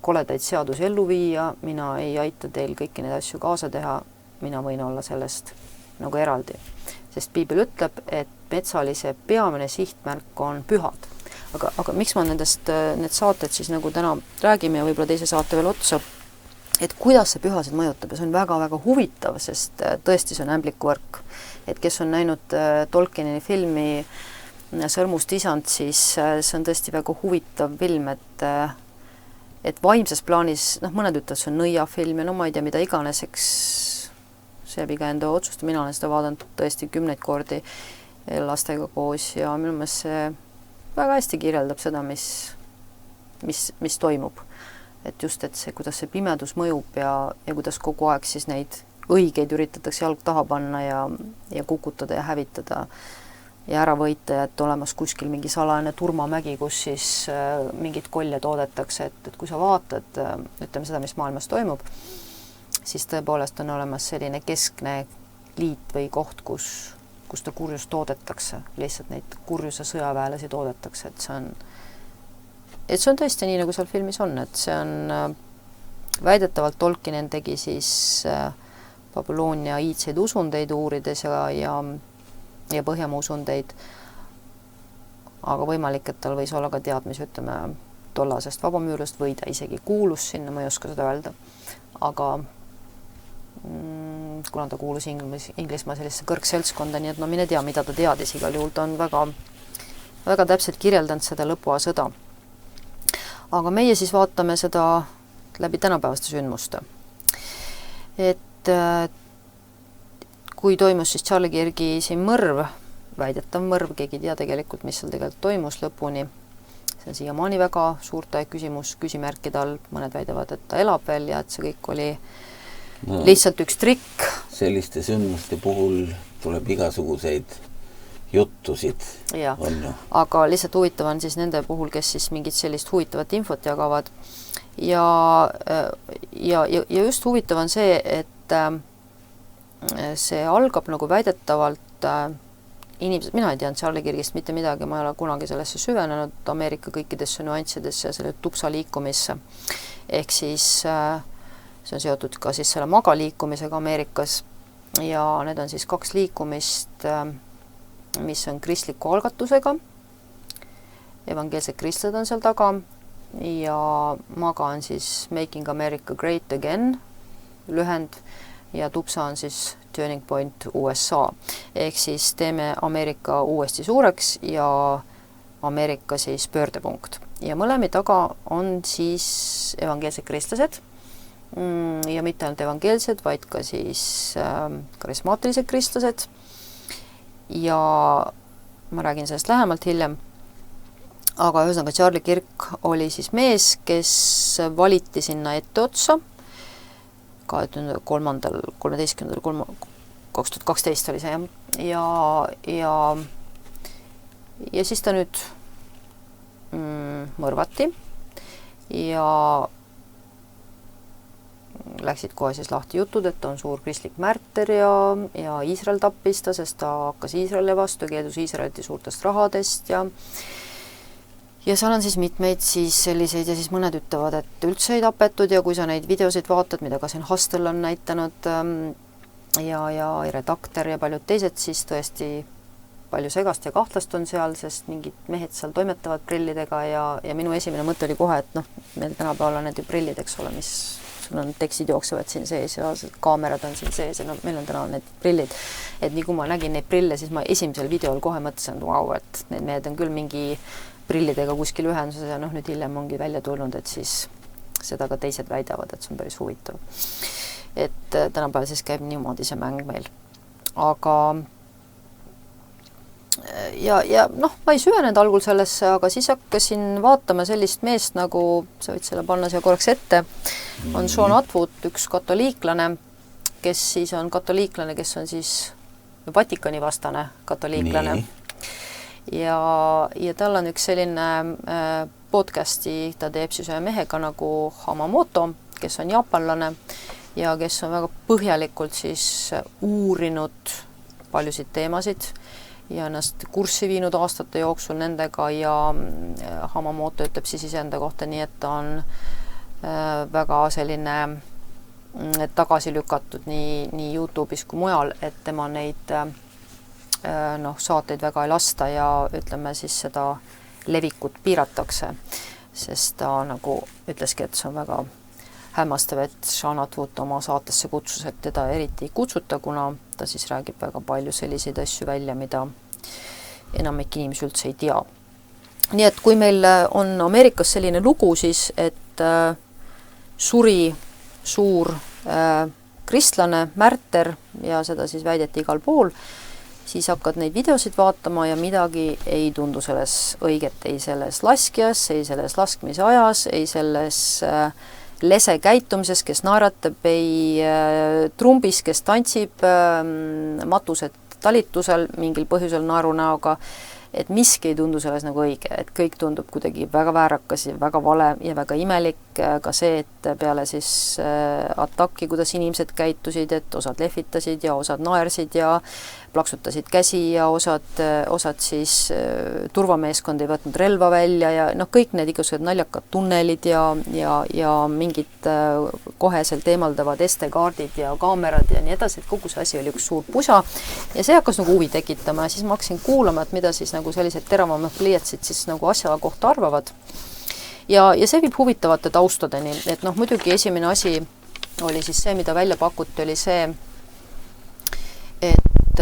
Speaker 2: koledaid seadusi ellu viia, mina ei aita teil kõiki neid asju kaasa teha, mina võin olla sellest nagu eraldi. Sest Piibel ütleb, et metsalise peamine sihtmärk on pühad. Aga miks ma need saated siis nagu täna räägime ja võib-olla teise saate veel otsa, et kuidas see pühasid mõjutab ja see on väga-väga huvitav, sest tõesti see on ämblikuvõrk. Et kes on näinud Tolkieni filmi Sõrmust isand, siis see on tõesti väga huvitav film, et vaimses plaanis, mõned ütlevad, see on nõiafilm ja ma ei tea, mida iganes, eks see jääb iga enda otsusta, mina olen seda vaadanud tõesti 10 kordi lastega koos ja minu meelest see väga hästi kirjeldab seda, mis toimub. Et just, et see, kuidas see pimedus mõjub ja kuidas kogu aeg siis neid õigeid üritatakse jalg taha panna ja kukutada ja hävitada ja ära võita, et olemas kuskil mingi salajane turmamägi, kus siis mingit kolje toodetakse, et kui sa vaatad, ütleme seda, mis maailmas toimub, siis tõepoolest on olemas selline keskne liit või koht, kus ta kurjust toodetakse, lihtsalt neid kurjuse sõjaväelasi toodetakse, et see on tõesti nii, nagu seal filmis on, et see on väidetavalt Tolkien tegi siis Babyloonia iidseid usundeid uurides ja Põhjamaa usundeid, aga võimalik, et tal võis olla ka teadmisi, ütleme, tollasest vabamüürlust või ta isegi kuulus sinna, ma ei oska seda öelda, aga kuna ta kuulus Inglismaa sellisesse kõrgseltskonda, nii et no mine tea, mida ta teadis, igal juhul ta on väga, väga täpselt kirjeldanud seda lõpuaja sõda. Aga meie siis vaatame seda läbi tänapäevaste sündmuste. Et kui toimus siis Charlie Kirgi siin mõrv, väidetav mõrv, keegi ei tea tegelikult, mis seal tegelikult toimus lõpuni. See on siiamaani väga suurte küsimärkide all, mõned väidavad, et ta elab veel ja et see kõik oli lihtsalt üks trikk.
Speaker 1: Selliste sündmuste puhul tuleb igasuguseid juttusid. On ju.
Speaker 2: Aga lihtsalt huvitav on siis nende puhul, kes siis mingit sellist huvitavat infot jagavad. Ja just huvitav on see, et see algab nagu väidetavalt inimesed, mina ei teadnud Charlie Kirgist mitte midagi, ma ei ole kunagi sellesse süvenenud Ameerika kõikidesse nüanssidesse ja selle tupsa liikumisse. Ehk siis see on seotud ka siis selle magaliikumisega Ameerikas ja need on siis 2 liikumist, mis on kristliku algatusega. Evangeelsed kristlased on seal taga ja maga on siis Making America Great Again lühend ja tupsa on siis Turning Point USA. Ehk siis teeme Ameerika uuesti suureks ja Ameerika siis pöördepunkt. Ja mõlemi taga on siis evangeelsed kristlased ja mitte ainult evangeelsed, vaid ka siis karismaatilised kristlased. Ja ma räägin sellest lähemalt hiljem, aga ühesõnaga Charlie Kirk oli siis mees, kes valiti sinna etteotsa 2012 oli see ja siis ta nüüd mõrvati ja läksid kohe siis lahti jutud, et on suur kristlik märter ja Iisrael tappis ta, sest ta hakkas Iisraeli vastu, keeldus Iisraeliti suurtest rahadest ja seal on siis mitmeid siis selliseid ja siis mõned ütlevad, et üldse ei tapetud ja kui sa neid videosid vaatad, mida ka siin Hustle on näitanud ja redaktor ja paljud teised, siis tõesti palju segast ja kahtlast on seal, sest mingid mehed seal toimetavad prillidega ja minu esimene mõte oli kohe, et noh, meil tänapäeval on need ju prillid, eks ole, mis sul on tekstid jooksevad siin sees ja kaamerad on siin sees ja no, meil on täna need prillid. Et nii kui ma nägin neid prille, siis ma esimesel videol kohe mõtlesin, et vau, et need mehed on küll mingi prillidega kuskil ühenduses ja noh, nüüd hiljem ongi välja tulnud, et siis seda ka teised väidavad, et see on päris huvitav. Et tänapäeval siis käib niimoodi see mäng meil. Aga ja noh, ma ei süvenenud algul sellesse, aga siis hakkasin vaatama sellist meest nagu, sa võid selle panna siia korraks ette, on Sean Atwood, üks katoliiklane, kes siis on katoliiklane, kes on siis Vatikani vastane katoliiklane. Ja tal on üks selline podcasti, ta teeb siis ühe mehega nagu Hamamoto, kes on jaapanlane ja kes on väga põhjalikult siis uurinud paljusid teemasid ja ennast kurssi viinud aastate jooksul nendega ja Hamamoto ütleb siis iseenda kohta nii, et ta on väga selline tagasi lükatud nii YouTube'is kui mujal, et tema neid saateid väga ei lasta ja ütleme siis seda levikut piiratakse, sest ta nagu ütleski, et see on väga hämmastav, et Sean Atwood oma saatesse kutsus, et teda eriti ei kutsuta, kuna ta siis räägib väga palju selliseid asju välja, mida enamik inimesi üldse ei tea. Nii et kui meil on Ameerikas selline lugu siis, et suri suur kristlane, märter ja seda siis väideti igal pool siis hakkad neid videosid vaatama ja midagi ei tundu selles õiget, ei selles laskjas, ei selles laskmise ajas, ei selles lese käitumises, kes naeratab, ei trumbis, kes tantsib, matused talitusel mingil põhjusel naerunäoga, et miski ei tundu selles nagu õige, et kõik tundub kuidagi väga väärakas ja väga vale ja väga imelik, ka see, et peale siis ataki, kuidas inimesed käitusid, et osad lehvitasid ja osad naersid ja plaksutasid käsi ja osad siis turvameeskond ei võtnud relva välja ja noh, kõik need igasugused naljakad tunnelid ja mingid koheselt eemaldavad SD-kaardid ja kaamerad ja nii edasi, et kogu see asi oli üks suur pusa ja see hakkas nagu huvi tekitama ja siis ma hakkasin kuulama, et mida siis nagu sellised teravamad pliiatsid siis nagu asja kohta arvavad. Ja see viib huvitavate taustadeni, et noh, muidugi esimene asi oli siis see, mida välja pakuti, oli see, et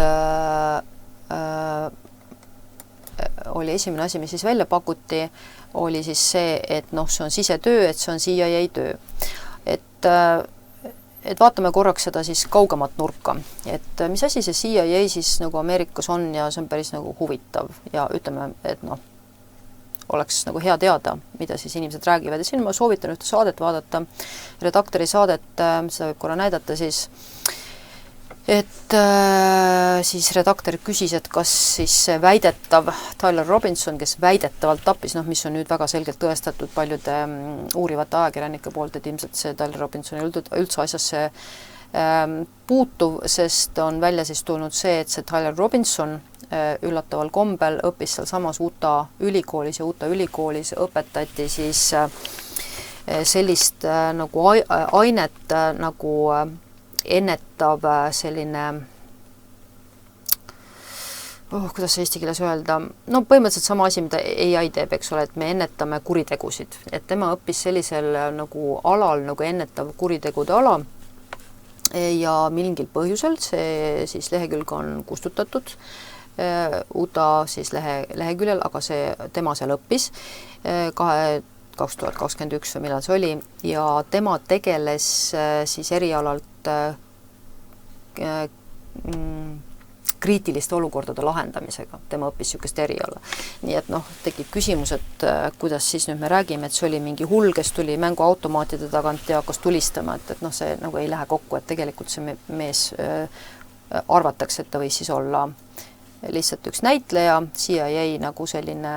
Speaker 2: oli esimene asi, mis siis välja pakuti, oli siis see, et noh, see on sisetöö, et see on CIA töö. Et vaatame korraks seda siis kaugemat nurka, et mis asi see CIA siis nagu Ameerikas on ja see on päris nagu huvitav ja ütleme, et noh, oleks nagu hea teada, mida siis inimesed räägivad ja siin ma soovitan ühte saadet vaadata, redaktori saadet, seda võib korra näidata siis, et siis redaktor küsis, et kas siis väidetav Tyler Robinson, kes väidetavalt tappis, noh, mis on nüüd väga selgelt tõestatud paljude uurivate ajakirjanike poolt, et ilmselt see Tyler Robinson ei üldse asjasse puutuv, sest on välja siis tulnud see, et see Tyler Robinson üllataval kombel õppis seal samas Utah ülikoolis ja Utah ülikoolis õpetati siis sellist nagu ainet nagu ennetav selline, kuidas eesti keeles öelda, no põhimõtteliselt sama asi, mida AI teeb, eks ole, et me ennetame kuritegusid, et tema õppis sellisel nagu alal nagu ennetav kuritegude ala ja mingil põhjusel see siis lehekülg on kustutatud Utah siis leheküljel, aga tema seal õppis 2021 või millal see oli ja tema tegeles siis erialalt kriitiliste olukordade lahendamisega, tema õppis niisugust eriala. Nii et noh, tekib küsimus, et kuidas siis nüüd me räägime, et see oli mingi hull, kes tuli mänguautomaatide tagant ja hakkas tulistama, et noh, see nagu ei lähe kokku, et tegelikult see mees arvatakse, et ta võis siis olla lihtsalt üks näitleja, CIA nagu selline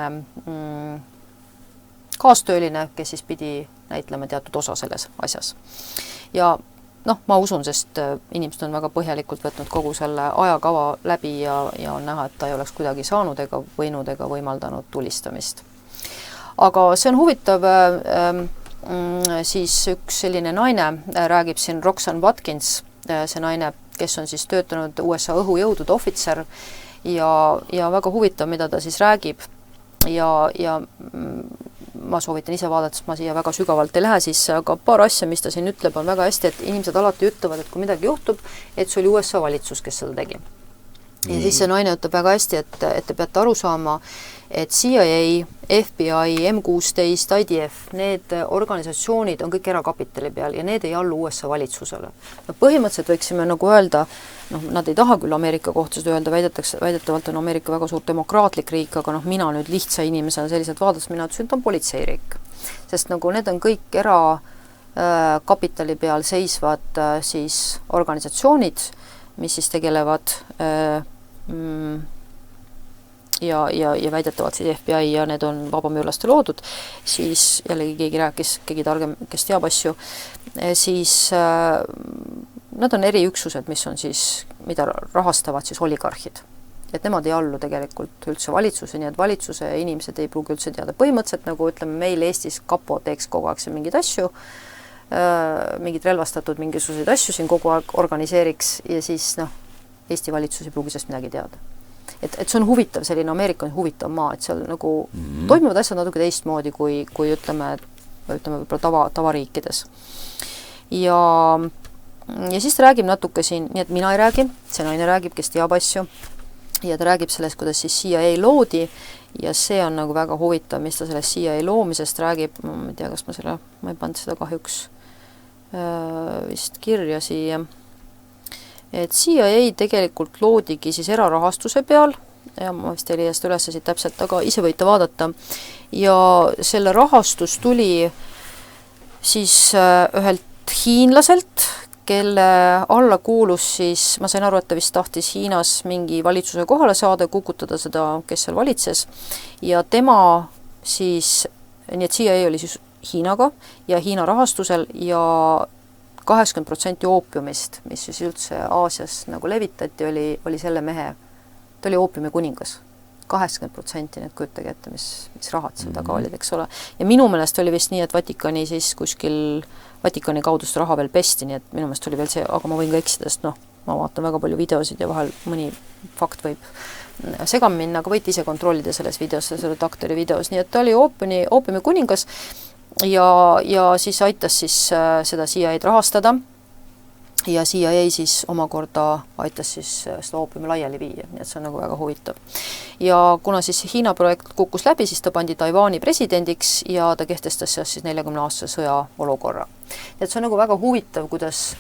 Speaker 2: kaastööline, kes siis pidi näitlema teatud osa selles asjas. Ja noh, ma usun, sest inimesed on väga põhjalikult võtnud kogu selle ajakava läbi ja on näha, et ta ei oleks kuidagi saanud ega võinud ega võimaldanud tulistamist. Aga see on huvitav, siis üks selline naine räägib siin, Roxanne Watkins, see naine, kes on siis töötanud USA õhujõudude ohvitser ja väga huvitav, mida ta siis räägib ja ma soovitan ise vaadata, sest ma siia väga sügavalt ei lähe sisse, aga paar asja, mis ta siin ütleb, on väga hästi, et inimesed alati ütlevad, et kui midagi juhtub, et see oli USA valitsus, kes seda tegi. Ja siis see naine ütleb väga hästi, et te peate aru saama, et CIA, FBI, M16, IDF, need organisatsioonid on kõik erakapitali peal ja need ei allu USA valitsusele. No põhimõtteliselt võiksime nagu öelda, noh, nad ei taha küll Ameerika kohta seda öelda, väidetavalt on Ameerika väga suur demokraatlik riik, aga noh, mina nüüd lihtsa inimesena selliselt vaadates, mina ütlesin, et on politseiriik. Sest nagu need on kõik erakapitali peal seisvad siis organisatsioonid, mis siis tegelevad ja väidetavalt siis FBI ja need on vabamüürlaste loodud, siis jällegi keegi rääkis, keegi targem, kes teab asju, siis nad on eriüksused, mis on siis, mida rahastavad siis oligarhid. Et nemad ei allu tegelikult üldse valitsuse, nii et valitsuse inimesed ei pruugi üldse teada. Põhimõtteliselt nagu ütleme, meil Eestis kapo teeks kogu aeg mingeid asju, mingid relvastatud mingisuguseid asju siin kogu aeg organiseeriks ja siis noh, Eesti valitsus ei pruugi sellest midagi teada. Et see on huvitav, selline Ameerika on huvitav maa, et seal nagu toimuvad asjad natuke teistmoodi kui ütleme võib-olla tavariikides. Ja siis ta räägib natuke siin, nii et mina ei räägi, see naine räägib, kes teab asju ja ta räägib sellest, kuidas siis CIA loodi ja see on nagu väga huvitav, mis ta sellest CIA loomisest räägib, ma ei tea, kas ma ei pannud seda kahjuks vist kirja siia. et CIA tegelikult loodigi siis erarahastuse peal, ja ma vist ei leia seda üles siit täpselt, aga ise võite vaadata, ja selle rahastus tuli siis ühelt hiinlaselt, kelle alla kuulus siis, ma sain aru, et ta vist tahtis Hiinas mingi valitsuse kohale saada, kukutada seda, kes seal valitses, ja tema siis, nii et CIA oli siis Hiinaga ja Hiina rahastusel ja 80% oopiumist, mis siis üldse Aasias nagu levitati, oli selle mehe, ta oli oopiumi kuningas. 80%, need kujutage ette, mis rahad seal taga olid, eks ole. Ja minu meelest oli vist nii, et Vatikani siis kuskil, Vatikani kaudu seda raha veel pesti, nii et minu meelest oli veel see, aga ma võin ka eksida, sest ma vaatan väga palju videosid ja vahel mõni fakt võib segama minna, aga võite ise kontrollida selles videos, selle doktori videos, nii et ta oli oopiumi kuningas ja siis aitas siis seda CIA-d rahastada ja CIA siis omakorda aitas siis seda oopiumi laiali viia, nii et see on nagu väga huvitav. Ja kuna siis Hiina projekt kukkus läbi, siis ta pandi Taiwani presidendiks ja ta kehtestas siis 40-aastase sõjaolukorra. Et see on nagu väga huvitav, kuidas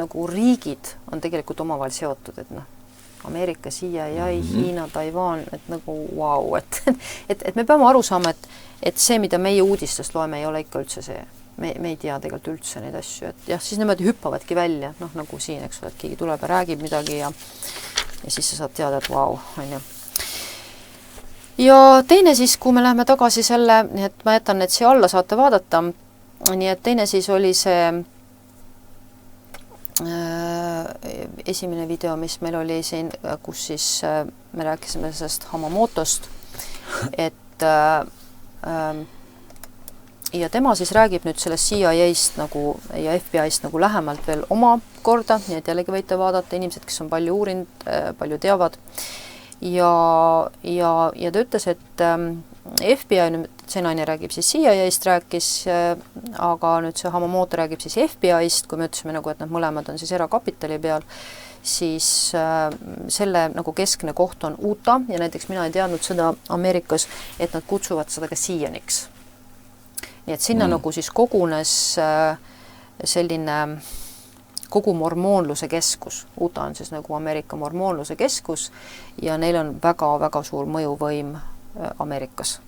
Speaker 2: nagu riigid on tegelikult omavahel seotud, et Ameerika, CIA, Hiina, Taiwan, et nagu vau, et me peame aru saama, et see, mida meie uudistest loeme, ei ole ikka üldse see. Me ei tea tegelikult üldse neid asju, et jah, siis nemad hüppavadki välja, nagu siin, eks ole, et keegi tuleb ja räägib midagi ja siis sa saad teada, et vau, on ju. Ja teine siis, kui me läheme tagasi selle, nii et ma jätan need siia alla, saate vaadata, nii et teine siis oli see esimene video, mis meil oli siin, kus siis me rääkisime sellest Hamamotost, et ja tema siis räägib nüüd sellest CIA-st nagu ja FBI-st nagu lähemalt veel oma korda, nii et jällegi võite vaadata inimesed, kes on palju uurinud, palju teavad. Ja ta ütles, et FBI, nüüd see naine räägib siis CIA-st rääkis, aga nüüd see Hamamoto räägib siis FBI-st, kui me ütlesime nagu, et nad mõlemad on siis erakapitali peal, siis selle nagu keskne koht on Utah ja näiteks mina ei teadnud seda Ameerikas, et nad kutsuvad seda ka Zioniks. Nii et sinna nagu siis kogunes selline kogu mormoonluse keskus. Utah on siis nagu Ameerika mormoonluse keskus ja neil on väga-väga suur mõjuvõim Ameerikas.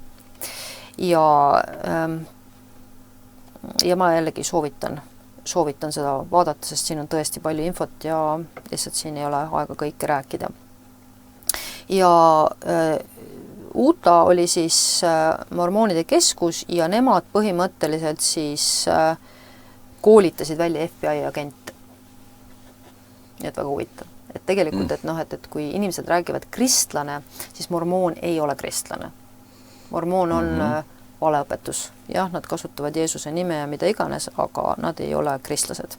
Speaker 2: Ja ma jällegi soovitan seda vaadata, sest siin on tõesti palju infot ja lihtsalt siin ei ole aega kõike rääkida. Ja Utah oli siis mormoonide keskus ja nemad põhimõtteliselt siis koolitasid välja FBI agente. Nii et väga huvitav. Et tegelikult, et kui inimesed räägivad kristlane, siis mormoon ei ole kristlane. Mormoon on valeõpetus. Jah, nad kasutavad Jeesuse nime ja mida iganes, aga nad ei ole kristlased.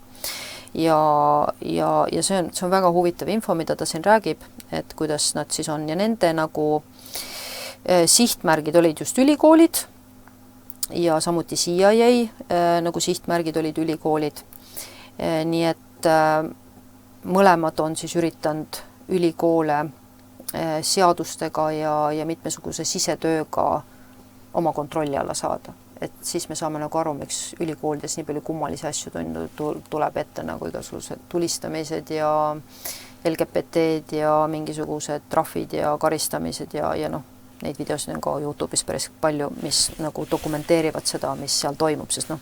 Speaker 2: Ja see on väga huvitav info, mida ta siin räägib, et kuidas nad siis on ja nende nagu sihtmärgid olid just ülikoolid ja samuti CIA nagu sihtmärgid olid ülikoolid. Nii et mõlemad on siis üritanud ülikoole seadustega ja mitmesuguse sisetööga oma kontrolli alla saada. Et siis me saame nagu aru, miks ülikoolides nii palju kummalisi asju tuleb ette nagu igasugused tulistamised ja LGBT-d ja mingisugused trahvid ja karistamised ja neid videosid on ka YouTube'is päris palju, mis nagu dokumenteerivad seda, mis seal toimub, sest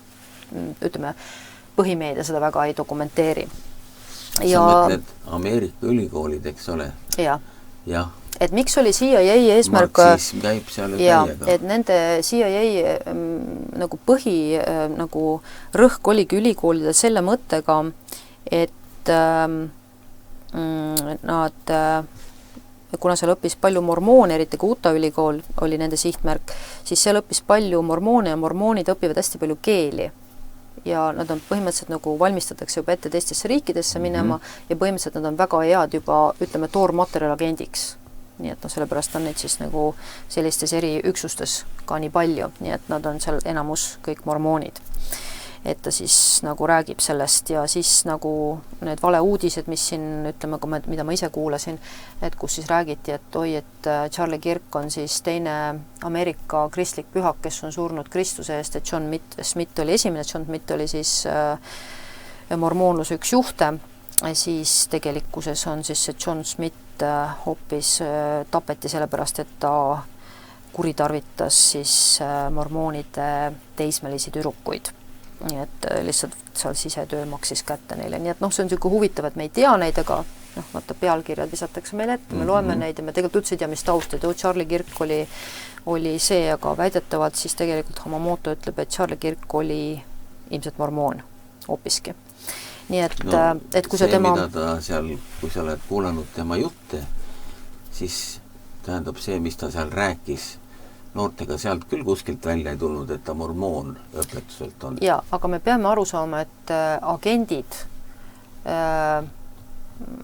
Speaker 2: ütleme, põhimeedia seda väga ei dokumenteeri.
Speaker 1: Sa mõtled Ameerika ülikoolid, eks ole?
Speaker 2: Jah.
Speaker 1: Jah.
Speaker 2: Et miks oli CIA eesmärk...
Speaker 1: Marksism käib seal täiega.
Speaker 2: Et nende CIA nagu nagu rõhk oligi ülikoolida selle mõttega, et nad... kuna seal õppis palju mormoone, eriti ka Utah ülikool oli nende sihtmärk, siis seal õppis palju mormoone ja mormoonid õpivad hästi palju keeli. Ja nad on põhimõtteliselt nagu valmistatakse juba ette teistesse riikidesse minema ja põhimõtteliselt nad on väga head juba, ütleme, toormaterjal agendiks. Nii et sellepärast on neid siis nagu sellistes eri üksustes ka nii palju, nii et nad on seal enamus kõik mormoonid. Et ta siis nagu räägib sellest ja siis nagu need valeuudised, mis siin, ütleme, mida ma ise kuulasin, et kus siis räägiti, et Charlie Kirk on siis teine Ameerika kristlik pühak, kes on surnud Kristuse eest, et John Smith oli esimene, John Smith oli siis mormoonluse üks juhte siis tegelikkuses on siis see John Smith hoopis tapeti sellepärast, et ta kuritarvitas siis mormoonide teismelisi tüdrukuid. Nii et lihtsalt seal sisetöö maksis kätte neile. Nii et see on niisugune huvitav, et me ei tea neid, aga vaata pealkirjad visatakse meile ette, me loeme neid ja me tegelikult üldse ei tea, mis taust, et Charlie Kirk oli see, aga väidetavalt siis tegelikult Hamamoto ütleb, et Charlie Kirk oli ilmselt mormoon hoopiski. Nii et, et kui
Speaker 1: see,
Speaker 2: tema...
Speaker 1: mida ta seal, kui sa oled kuulanud tema jutte, siis tähendab see, mis ta seal rääkis, noortega sealt küll kuskilt välja ei tulnud, et ta mormoon õpetuselt on.
Speaker 2: Jaa, aga me peame aru saama, et agendid,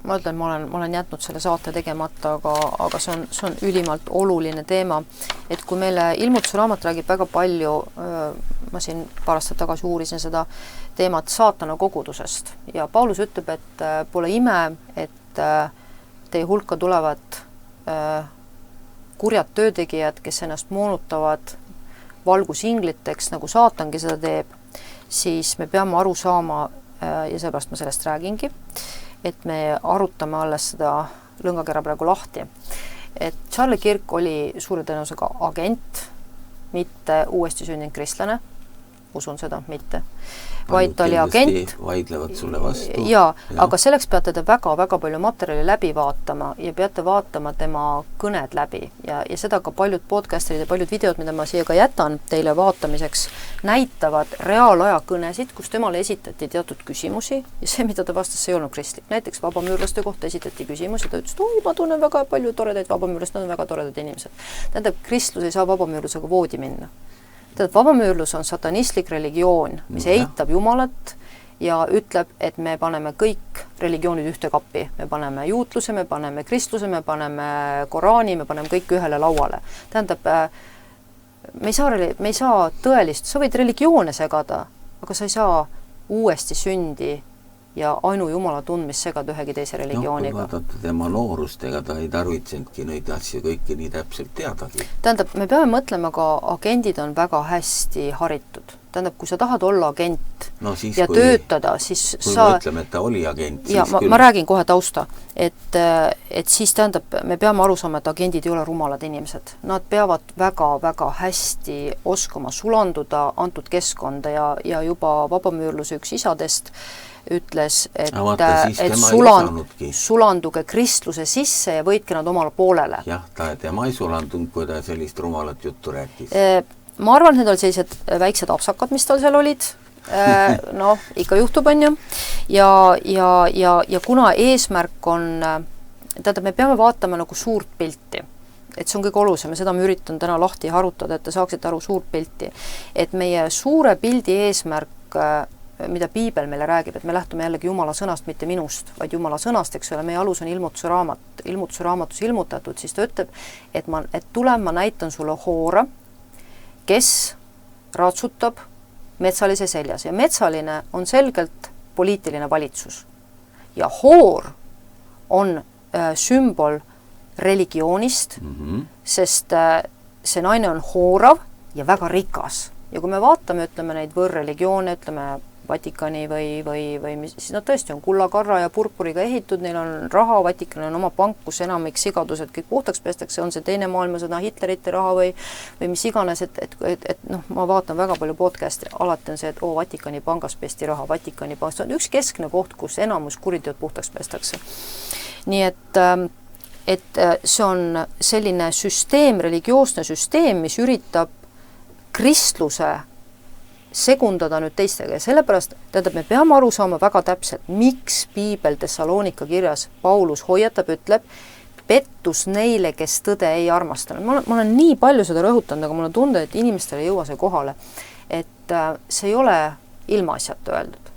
Speaker 2: ma ütlen, ma olen jätnud selle saate tegemata, aga see on ülimalt oluline teema, et kui meile ilmutusraamat räägib väga palju, ma siin paar aastat tagasi uurisin seda teemat saatana kogudusest ja Paulus ütleb, et pole ime, et teie hulka tulevad kurjad töötegijad, kes ennast moonutavad valgusingliteks, nagu saatangi seda teeb, siis me peame aru saama, ja sellepärast ma sellest räägingi, et me arutame alles seda lõngakera praegu lahti. Et Charlie Kirk oli suure tõenäosusega agent, mitte uuesti sündinud kristlane, usun seda, mitte. Vaid ta oli agent.
Speaker 1: Vaidlevad sulle vastu.
Speaker 2: Ja, aga selleks peate te väga-väga palju materjali läbi vaatama ja peate vaatama tema kõned läbi. Ja seda ka paljud podcasterid ja paljud videod, mida ma siia ka jätan teile vaatamiseks, näitavad reaalaja kõnesid, kus temale esitati teatud küsimusi ja see, mida ta vastas, ei olnud kristlik. Näiteks vabamüürlaste kohta esitati küsimusi, ta ütles, et ma tunnen väga palju toredaid vabamüürlast, nad on väga toredad inimesed. Tähendab, kristlus ei saa vabamüürlusega voodi minna. Vabamüürlus on satanistlik religioon, mis eitab Jumalat ja ütleb, et me paneme kõik religioonid ühte kappi. Me paneme juutluse, me paneme kristluse, me paneme Koraani, me paneme kõik ühele lauale. Tähendab, me ei saa tõelist, sa võid religioone segada, aga sa ei saa uuesti sündi ja ainu Jumala tundmist segada ühegi teise religiooniga.
Speaker 1: Kui vaadata tema noorustega, ta ei tarvitsenudki neid asju kõiki nii täpselt teadagi.
Speaker 2: Tähendab, me peame mõtlema, ka agendid on väga hästi haritud. Tähendab, kui sa tahad olla agent ja töötada, siis
Speaker 1: kui me ütleme, et ta oli agent,
Speaker 2: ja
Speaker 1: siis
Speaker 2: ma räägin kohe tausta, et siis tähendab, me peame aru saama, et agendid ei ole rumalad inimesed. Nad peavad väga-väga hästi oskama sulanduda antud keskkonda ja juba vabamüürluse üks isadest ütles, et sulanduge kristluse sisse ja võitke nad omale poolele.
Speaker 1: Jah, tema ei sulandunud, kui ta sellist rumalat juttu rääkis.
Speaker 2: Ma arvan, et need olid sellised väiksed apsakad, mis tal seal olid. Ikka juhtub, on ju. Ja kuna eesmärk on, tähendab, me peame vaatama nagu suurt pilti. Et see on kõige olulisem ja seda ma üritan täna lahti harutada, et te saaksite aru suurt pilti. Et meie suure pildi eesmärk, mida piibel meile räägib, et me lähtume jällegi Jumala sõnast, mitte minust, vaid Jumala sõnast, eks ole, meie alus on ilmutuse raamat, ilmutuse raamatus ilmutatud, siis ta ütleb, et ma näitan sulle hoora, kes ratsutab metsalise seljas ja metsaline on selgelt poliitiline valitsus ja hoor on sümbol religioonist, sest see naine on hoorav ja väga rikas ja kui me vaatame, ütleme neid võõrreligioone, ütleme Vatikani või siis nad tõesti on kullakarra ja purpuriga ehitud, neil on raha, Vatikanil on oma pank, kus enamik sigadused kõik puhtaks pestakse, on see teine maailmasõda, Hitlerite raha või mis iganes, et ma vaatan väga palju podcasti, alati on see, et Vatikani pangas pesti raha, Vatikani pangas, see on üks keskne koht, kus enamus kuriteod puhtaks pestakse. Nii et see on selline süsteem, religioosne süsteem, mis üritab kristluse segundada nüüd teistega ja sellepärast, tähendab, me peame aru saama väga täpselt, miks piibel Thessalonika kirjas Paulus hoiatab, ütleb, pettus neile, kes tõde ei armastanud. Ma olen nii palju seda rõhutanud, aga mul on tunde, et inimestele ei jõua see kohale, et see ei ole ilmaasjata öeldud.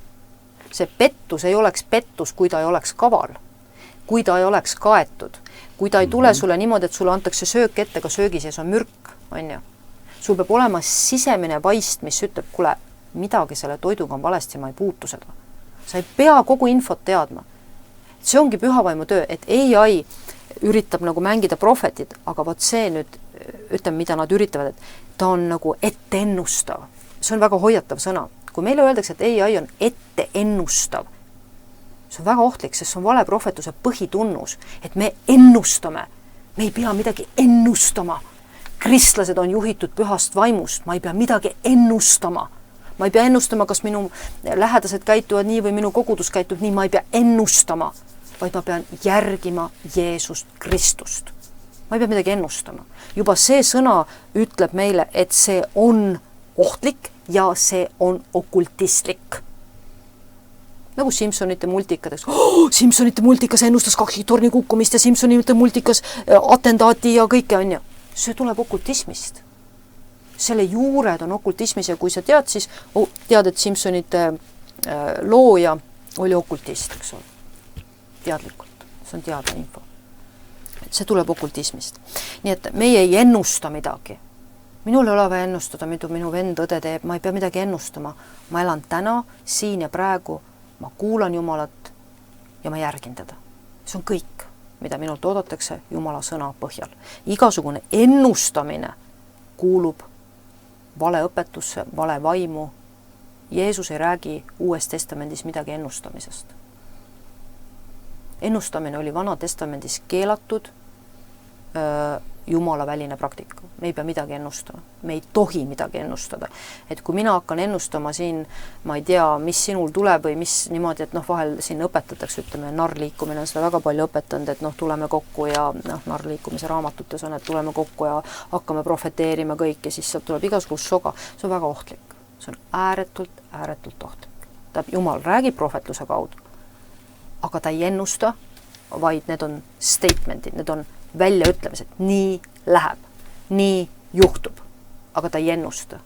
Speaker 2: See pettus ei oleks pettus, kui ta ei oleks kaval, kui ta ei oleks kaetud, kui ta ei tule sulle niimoodi, et sulle antakse söök ette, ka söögi sees on mürk, on ju. Sul peab olema sisemine vaist, mis ütleb, kuule, midagi selle toiduga on valesti, ma ei puutu seda. Sa ei pea kogu infot teadma. See ongi pühavaimu töö, et AI üritab nagu mängida prohvetit, aga vot see nüüd, ütleme, mida nad üritavad, et ta on nagu etteennustav. See on väga hoiatav sõna. Kui meile öeldakse, et AI on etteennustav, see on väga ohtlik, sest see on valeprohvetuse põhitunnus, et me ennustame, me ei pea midagi ennustama. Kristlased on juhitud pühast vaimust, ma ei pea midagi ennustama. Ma ei pea ennustama, kas minu lähedased käituvad nii või minu kogudus käitub nii, ma ei pea ennustama, vaid ma pean järgima Jeesust Kristust. Ma ei pea midagi ennustama. Juba see sõna ütleb meile, et see on ohtlik ja see on okultistlik. Nagu Simpsonite multikadeks. Simpsonite multikas ennustas 2 torni kukkumist ja Simpsonite multikas atentaati ja kõike on ju. See tuleb okultismist. Selle juured on okultismis ja kui sa tead, siis tead, et Simpsonite looja oli okultist, eks ole. Teadlikult. See on teadne info. See tuleb okultismist. Nii et meie ei ennusta midagi. Minul ei ole vaja ennustada, mida minu vend õde teeb. Ma ei pea midagi ennustama. Ma elan täna, siin ja praegu. Ma kuulan Jumalat ja ma järgin teda. See on kõik, mida minult oodatakse Jumala sõna põhjal. Igasugune ennustamine kuulub vale õpetusse, vale vaimu. Jeesus ei räägi Uues testamendis midagi ennustamisest. Ennustamine oli Vana testamendis keelatud Jumala väline praktika. Me ei pea midagi ennustama. Me ei tohi midagi ennustada. Et kui mina hakkan ennustama siin, ma ei tea, mis sinul tuleb või mis niimoodi, et vahel siin õpetatakse, ütleme, narliikumine on seda väga palju õpetanud, et tuleme kokku ja narliikumise raamatutes on, et tuleme kokku ja hakkame profeteerima kõik ja siis sealt tuleb igasugust soga. See on väga ohtlik. See on ääretult ohtlik. Jumal räägib prohvetluse kaudu, aga ta ei ennusta, vaid need on statementid, need on väljaütlemised. Nii läheb, nii juhtub, aga ta ei ennusta.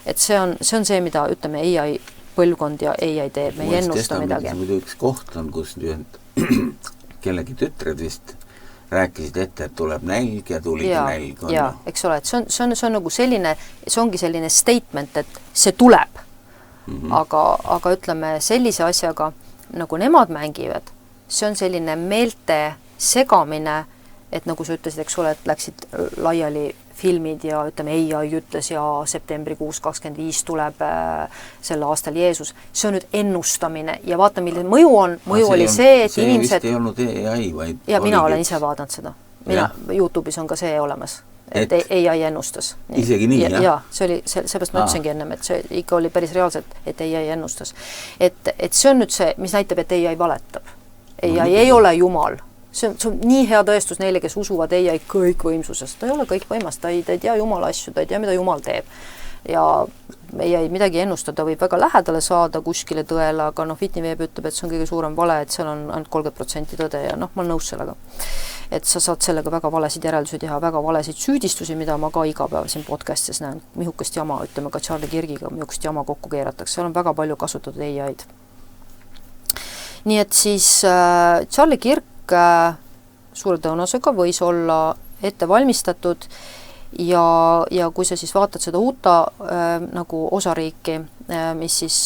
Speaker 2: Et see on see, mida ütleme AI põlvkond ja AI teeb, me ei ennusta midagi.
Speaker 1: Muidu üks koht on, kus kellegi tütred vist rääkisid ette, et tuleb nälg ja tuligi nälg.
Speaker 2: Ja, eks ole, et see on nagu selline, see ongi selline statement, et see tuleb. Aga ütleme sellise asjaga, nagu nemad mängivad, see on selline meelte segamine, et nagu sa ütlesid, eks ole, et läksid laiali filmid ja ütleme, AI ütles ja septembrikuus 25 tuleb sel aastal Jeesus. See on nüüd ennustamine ja vaata, milline mõju on. Mõju oli see, et inimesed...
Speaker 1: See vist ei olnud AI, vaid...
Speaker 2: Ja mina olen ise vaadanud seda. YouTube'is on ka see olemas, et AI ennustas.
Speaker 1: Isegi nii, jah?
Speaker 2: Ja, see oli, seepärast ma ütlesingi ennem, et see ikka oli päris reaalselt, et AI ennustas. Et see on nüüd see, mis näitab, et AI valetab. AI ei ole Jumal. See on nii hea tõestus neile, kes usuvad AI kõikvõimsusest. Ta ei ole kõikvõimas, ta ei tea Jumala asju, ta ei tea, mida Jumal teeb. Ja AI midagi ennustada võib väga lähedale saada kuskile tõele, aga Fitniveeb ütleb, et see on kõige suurem vale, et seal on ainult 30% tõde ja ma olen nõus sellega. Et sa saad sellega väga valesid järeldusi teha, väga valesid süüdistusi, mida ma ka iga päev siin podcastis näen. Mihukest jama, ütleme ka Charlie Kirgiga, mihukest jama kokku keeratakse. Seal on väga palju kasutatud AI-d. Nii et siis Charlie Kirk suure tõenäosusega võis olla ette valmistatud ja kui sa siis vaatad seda Utah nagu osariiki, mis siis,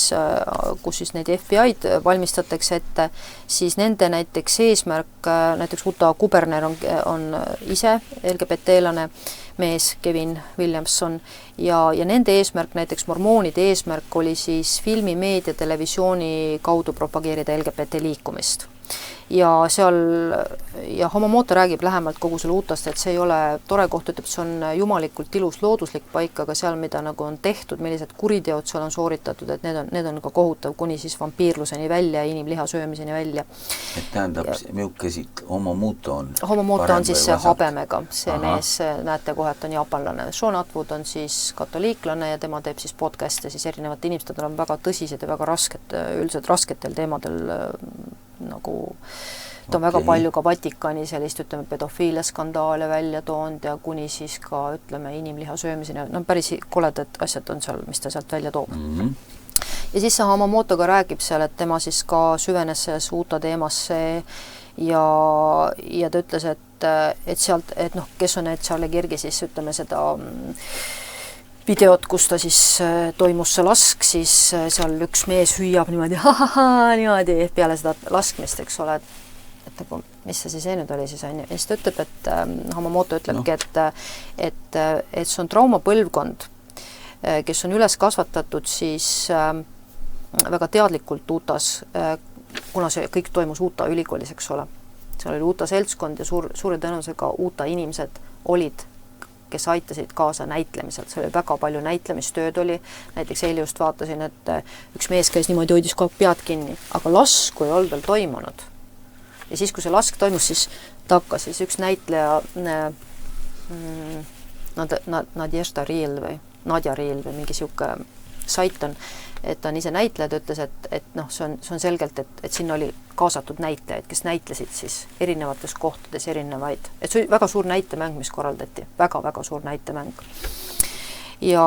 Speaker 2: kus siis neid FBI-d valmistatakse ette, siis nende näiteks eesmärk, näiteks Utah kuberner on ise LGBT-lane mees, Kevin Williamson, ja nende eesmärk, näiteks mormoonide eesmärk oli siis filmi, meedia, televisiooni kaudu propageerida LGBT liikumist. Ja seal, ja Homomoto räägib lähemalt kogu selle Utahst, et see ei ole tore koht, ütleb, see on jumalikult ilus looduslik paik, aga seal, mida nagu on tehtud, millised kuriteod seal on sooritatud, et need on ka kohutav kuni siis vampiirluseni välja, inimliha söömiseni välja.
Speaker 1: Et tähendab, miukesid Homomoto on?
Speaker 2: Homomoto on siis see habemega, see mees, näete kohe, et on jaapanlane. Sean Atwood on siis katoliiklane ja tema teeb siis podcast'e siis erinevate inimesed, on väga tõsised ja väga üldiselt rasketel teemadel nagu ta on väga palju ka Vatikani sellist, ütleme, pedofiiliaskandaale välja toonud ja kuni siis ka, ütleme, inimliha söömiseni, päris koledad asjad on seal, mis ta sealt välja toob. Ja siis see Hamamoto ka räägib seal, et tema siis ka süvenes selles Utah teemasse ja ta ütles, et sealt, et kes on need Charlie Kirgi siis, ütleme, seda videot, kus ta siis toimus see lask, siis seal üks mees hüüab niimoodi, niimoodi peale seda laskmist, eks ole, et nagu, mis see siis nüüd oli siis, on ju. Ja siis ta ütleb, et Hamamoto ütlebki, et see on traumapõlvkond, kes on üles kasvatatud siis väga teadlikult Utahs, kuna see kõik toimus Utah ülikoolis, eks ole, seal oli Utah seltskond ja suure tõenäosusega Utah inimesed olid, kes aitasid kaasa näitlemisel, see oli väga palju näitlemistööd oli, näiteks eile just vaatasin, et üks mees käis niimoodi, hoidis kogu pead kinni, aga lasku ei olnud veel toimunud. Ja siis, kui see lask toimus, siis ta hakkas siis üks näitleja Nadježda Riil või Nadja Riil või mingi siuke sait on, et ta on ise näitleja, ta ütles, et noh, see on selgelt, et sinna oli kaasatud näitlejaid, kes näitlesid siis erinevates kohtades erinevaid, et see oli väga suur näitemäng, mis korraldati, väga-väga suur näitemäng. Ja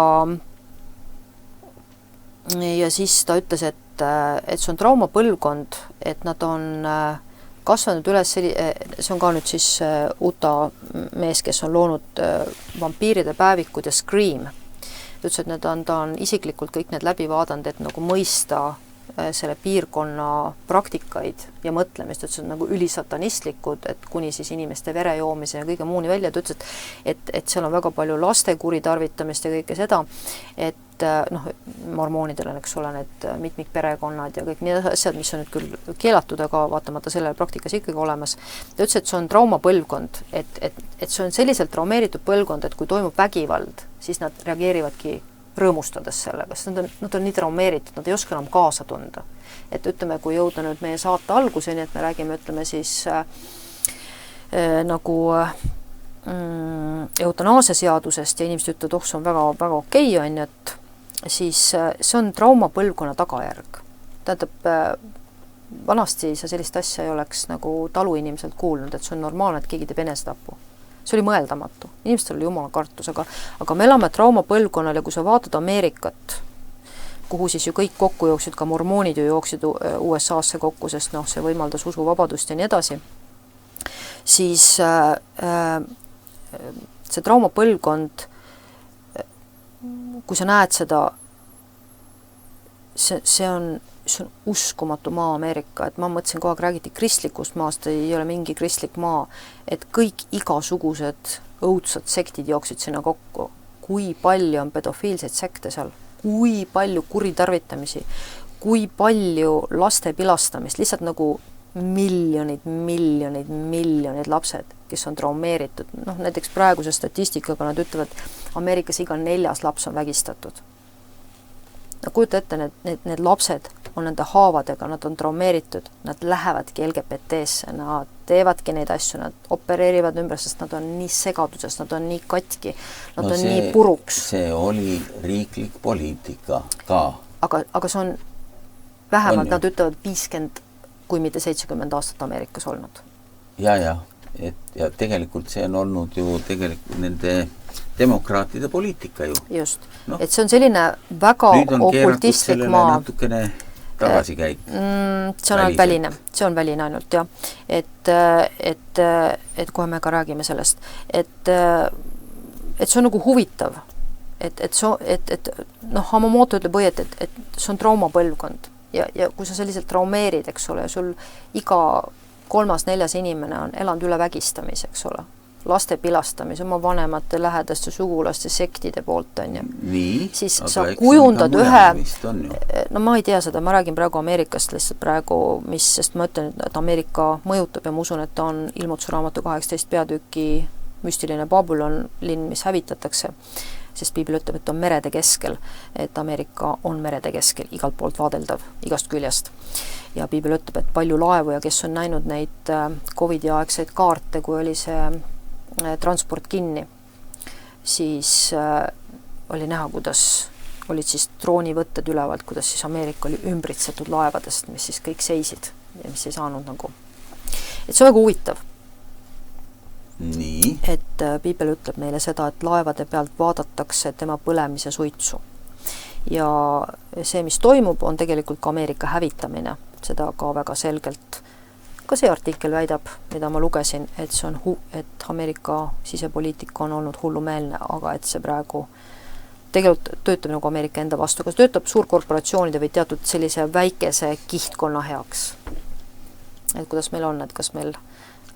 Speaker 2: siis ta ütles, et see on traumapõlvkond, et nad on kasvanud üles, see on ka nüüd siis Utah mees, kes on loonud vampiiride päevikud ja Scream. Ta ütles, et ta on isiklikult kõik need läbi vaadanud, et nagu mõista selle piirkonna praktikaid ja mõtlemist, et see on nagu ülisatanistlikud, et kuni siis inimeste verejoomise ja kõige muuni välja, ta ütles, et seal on väga palju laste kuritarvitamist ja kõike seda, et noh, mormoonidel on, eks ole, need mitmikperekonnad ja kõik need asjad, mis on nüüd küll keelatud, aga vaatamata sellele praktikas ikkagi olemas. Ta ütles, et see on traumapõlvkond, et see on selliselt traumeeritud põlvkond, et kui toimub vägivald, siis nad reageerivadki rõõmustades sellega, sest nad on nii traumeeritud, nad ei oska enam kaasa tunda. Et ütleme, kui jõuda nüüd meie saate alguseni, et me räägime, ütleme siis nagu eutanaasia seadusest ja inimesed ütlevad, see on väga okei, on, et siis see on traumapõlvkonna tagajärg. Tähendab, vanasti sa sellist asja ei oleks nagu taluinimeselt kuulnud, et see on normaalne, et keegi teeb enesetapu. See oli mõeldamatu. Inimestel oli jumala kartus, aga me elame traumapõlvkonnal ja kui sa vaatad Ameerikat, kuhu siis ju kõik kokku jooksid, ka mormoonid ju jooksid USA-sse kokku, sest noh, see võimaldas usuvabadust ja nii edasi, siis see traumapõlvkond, kui sa näed seda, see on uskumatu maa Ameerika, et ma mõtlesin, kogu aeg räägiti kristlikust maast, ei ole mingi kristlik maa, et kõik igasugused õudsad sektid jooksid sinna kokku. Kui palju on pedofiilseid sekte seal, kui palju kuritarvitamisi, kui palju laste pilastamist, lihtsalt nagu miljonid lapsed, kes on traumeeritud. Noh, näiteks praeguse statistikaga nad ütlevad, Ameerikas iga 4. laps on vägistatud. No kujuta ette, need lapsed on nende haavadega, nad on traumeeritud, nad lähevadki LGBT-sse, nad teevadki neid asju, nad opereerivad ümber, sest nad on nii segaduses, nad on nii katki, nad on nii puruks.
Speaker 1: See oli riiklik poliitika ka.
Speaker 2: Aga see on vähemalt, nad ütlevad 50, kui mitte 70 aastat Ameerikas olnud.
Speaker 1: Ja tegelikult see on olnud ju tegelikult nende demokraatide poliitika ju.
Speaker 2: Just, no, et see on selline väga okultistlik maa.
Speaker 1: Natukene tagasi käik.
Speaker 2: See on ainult väline, see on väline ainult, jah. Et kohe me ka räägime sellest, et see on nagu huvitav, et noh, Hamamoto ütleb või, et see on traumapõlvkond ja kui sa selliselt traumeerid, eks ole, sul iga 3.-4. inimene on elanud üle vägistamise, eks ole, laste pilastamise, oma vanemate, lähedaste, sugulaste, sektide poolt, on ju.
Speaker 1: Nii,
Speaker 2: siis sa kujundad ühe, no ma ei tea seda, ma räägin praegu Ameerikast lihtsalt praegu, sest ma ütlen, et Ameerika mõjutab ja ma usun, et ta on ilmutusraamatu 18 peatüki müstiline Babylon linn, mis hävitatakse, sest piibel ütleb, et on merede keskel, et Ameerika on merede keskel, igalt poolt vaadeldav, igast küljest. Ja piibel ütleb, et palju laevu ja kes on näinud neid COVID-i aegseid kaarte, kui oli see transport kinni, siis oli näha, kuidas olid siis droonivõtted ülevalt, kuidas siis Ameerika oli ümbritsetud laevadest, mis siis kõik seisid ja mis ei saanud nagu. Et see on väga huvitav.
Speaker 1: Nii.
Speaker 2: Et piibel ütleb meile seda, et laevade pealt vaadatakse tema põlemise suitsu. Ja see, mis toimub, on tegelikult ka Ameerika hävitamine. Seda ka väga selgelt. Ka see artikkel väidab, mida ma lugesin, et see on et Ameerika sisepoliitika on olnud hullumeelne, aga et see praegu tegelikult töötab nagu Ameerika enda vastu, kas töötab suurkorporatsioonide või teatud sellise väikese kihtkonna heaks. Et kuidas meil on, et kas meil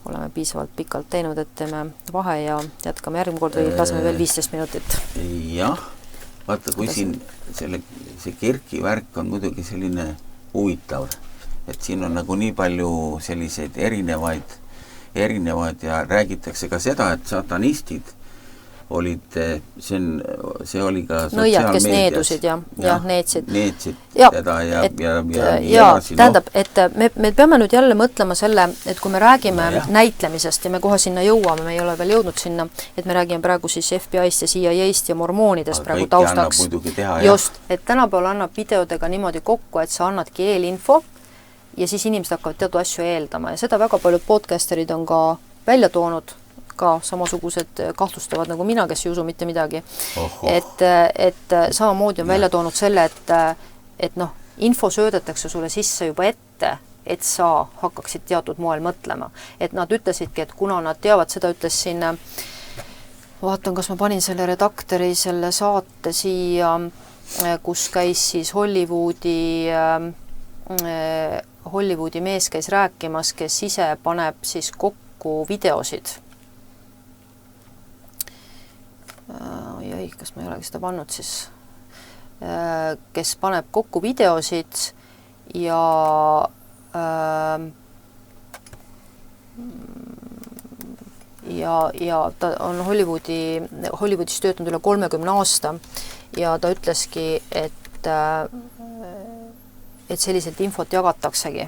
Speaker 2: oleme piisavalt pikalt teinud, et teeme vahe ja jätkame järgmine kord või laseme veel 15 minutit.
Speaker 1: Jah, vaata, kui siin see kerki värk on muidugi selline huvitav, et siin on nagu nii palju selliseid erinevaid ja räägitakse ka seda, et satanistid olid, see oli ka
Speaker 2: nõiad, kes
Speaker 1: sotsiaalmeedias.
Speaker 2: needusid ja needsid
Speaker 1: teda ja
Speaker 2: tähendab, et me peame nüüd jälle mõtlema selle, et kui me räägime näitlemisest ja me kohe sinna jõuame, me ei ole veel jõudnud sinna, et me räägime praegu siis FBI-st ja CIA-st ja mormoonidest praegu taustaks. Just, et tänapäeval annab videodega niimoodi kokku, et sa annadki eelinfo ja siis inimesed hakkavad teatud asju eeldama ja seda väga paljud podcasterid on ka välja toonud, ka samasugused kahtlustavad nagu mina, kes ei usu mitte midagi. Et samamoodi on välja toonud selle, et noh, info söödetakse sulle sisse juba ette, et sa hakkaksid teatud moel mõtlema. Et nad ütlesidki, et kuna nad teavad, seda ütles siin, vaatan, kas ma panin selle redaktori selle saate siia, kus käis siis Hollywoodi mees käis rääkimas, kes ise paneb siis kokku videosid. Oi, kas ma ei olegi seda pannud siis, kes paneb kokku videosid ja ta on Hollywoodis töötanud üle 30 aasta ja ta ütleski, et selliselt infot jagataksegi,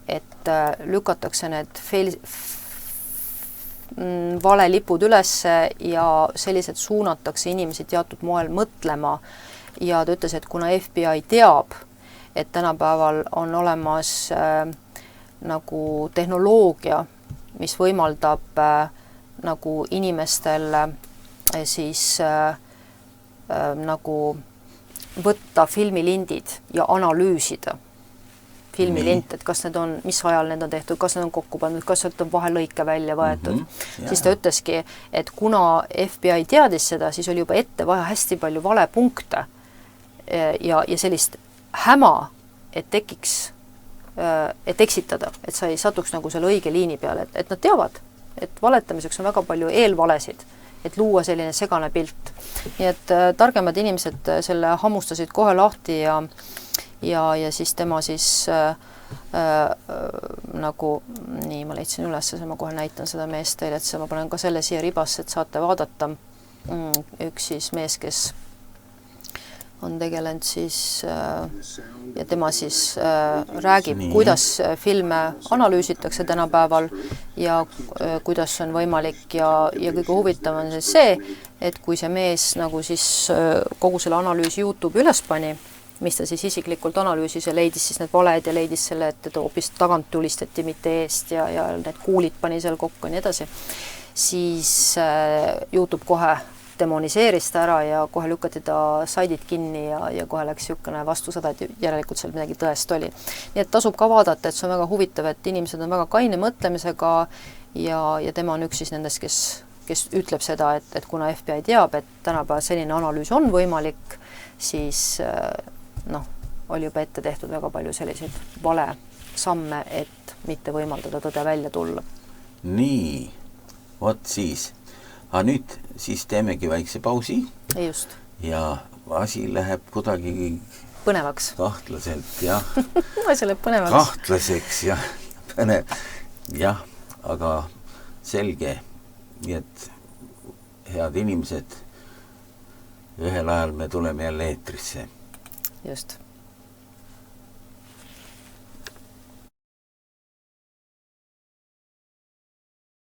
Speaker 2: et lükatakse need valelipud ülesse ja selliselt suunatakse inimesi teatud moel mõtlema ja ta ütles, et kuna FBI teab, et tänapäeval on olemas nagu tehnoloogia, mis võimaldab nagu inimestel siis nagu võtta filmilindid ja analüüsida filmilint, et kas need on, mis ajal need on tehtud, kas need on kokku pandud, kas sealt on vahelõike välja võetud. Siis ta ütleski, et kuna FBI teadis seda, siis oli juba ette vaja hästi palju valepunkte ja sellist häma, et tekiks, et eksitada, et sa ei satuks nagu selle õige liini peale, et nad teavad, et valetamiseks on väga palju eelvalesid, et luua selline segane pilt. Nii et targemad inimesed selle hammustasid kohe lahti ja siis tema siis nagu, nii ma leidsin üles, ma kohe näitan seda meest teile, et ma panen ka selle siia ribasse, et saate vaadata. Üks siis mees, kes on tegelenud siis ja tema siis räägib, kuidas filme analüüsitakse tänapäeval ja kuidas on võimalik ja kõige huvitav on see, et kui see mees nagu siis kogu selle analüüsi YouTube üles pani, mis ta siis isiklikult analüüsis ja leidis siis need valed ja leidis selle, et hoopis tagant tulistati mitte eest ja need kuulid pani seal kokku ja nii edasi, siis YouTube kohe demoniseeris ta ära ja kohe lükati ta saidid kinni ja kohe läks niisugune vastu seda, et järelikult seal midagi tõest oli. Nii et tasub ka vaadata, et see on väga huvitav, et inimesed on väga kaine mõtlemisega ja tema on üks siis nendest, kes ütleb seda, et kuna FBI teab, et tänapäeval selline analüüs on võimalik, siis oli juba ette tehtud väga palju selliseid vale samme, et mitte võimaldada tõde välja tulla.
Speaker 1: Nii, vot siis. Aga nüüd siis teemegi väikse pausi.
Speaker 2: Just.
Speaker 1: Ja asi läheb kuidagi
Speaker 2: põnevaks.
Speaker 1: Kahtlaselt, jah.
Speaker 2: Asi läheb põnevaks.
Speaker 1: Kahtlaseks, jah. Jah, aga selge. Nii et head inimesed, ühel ajal me tuleme jälle eetrisse.
Speaker 2: Just.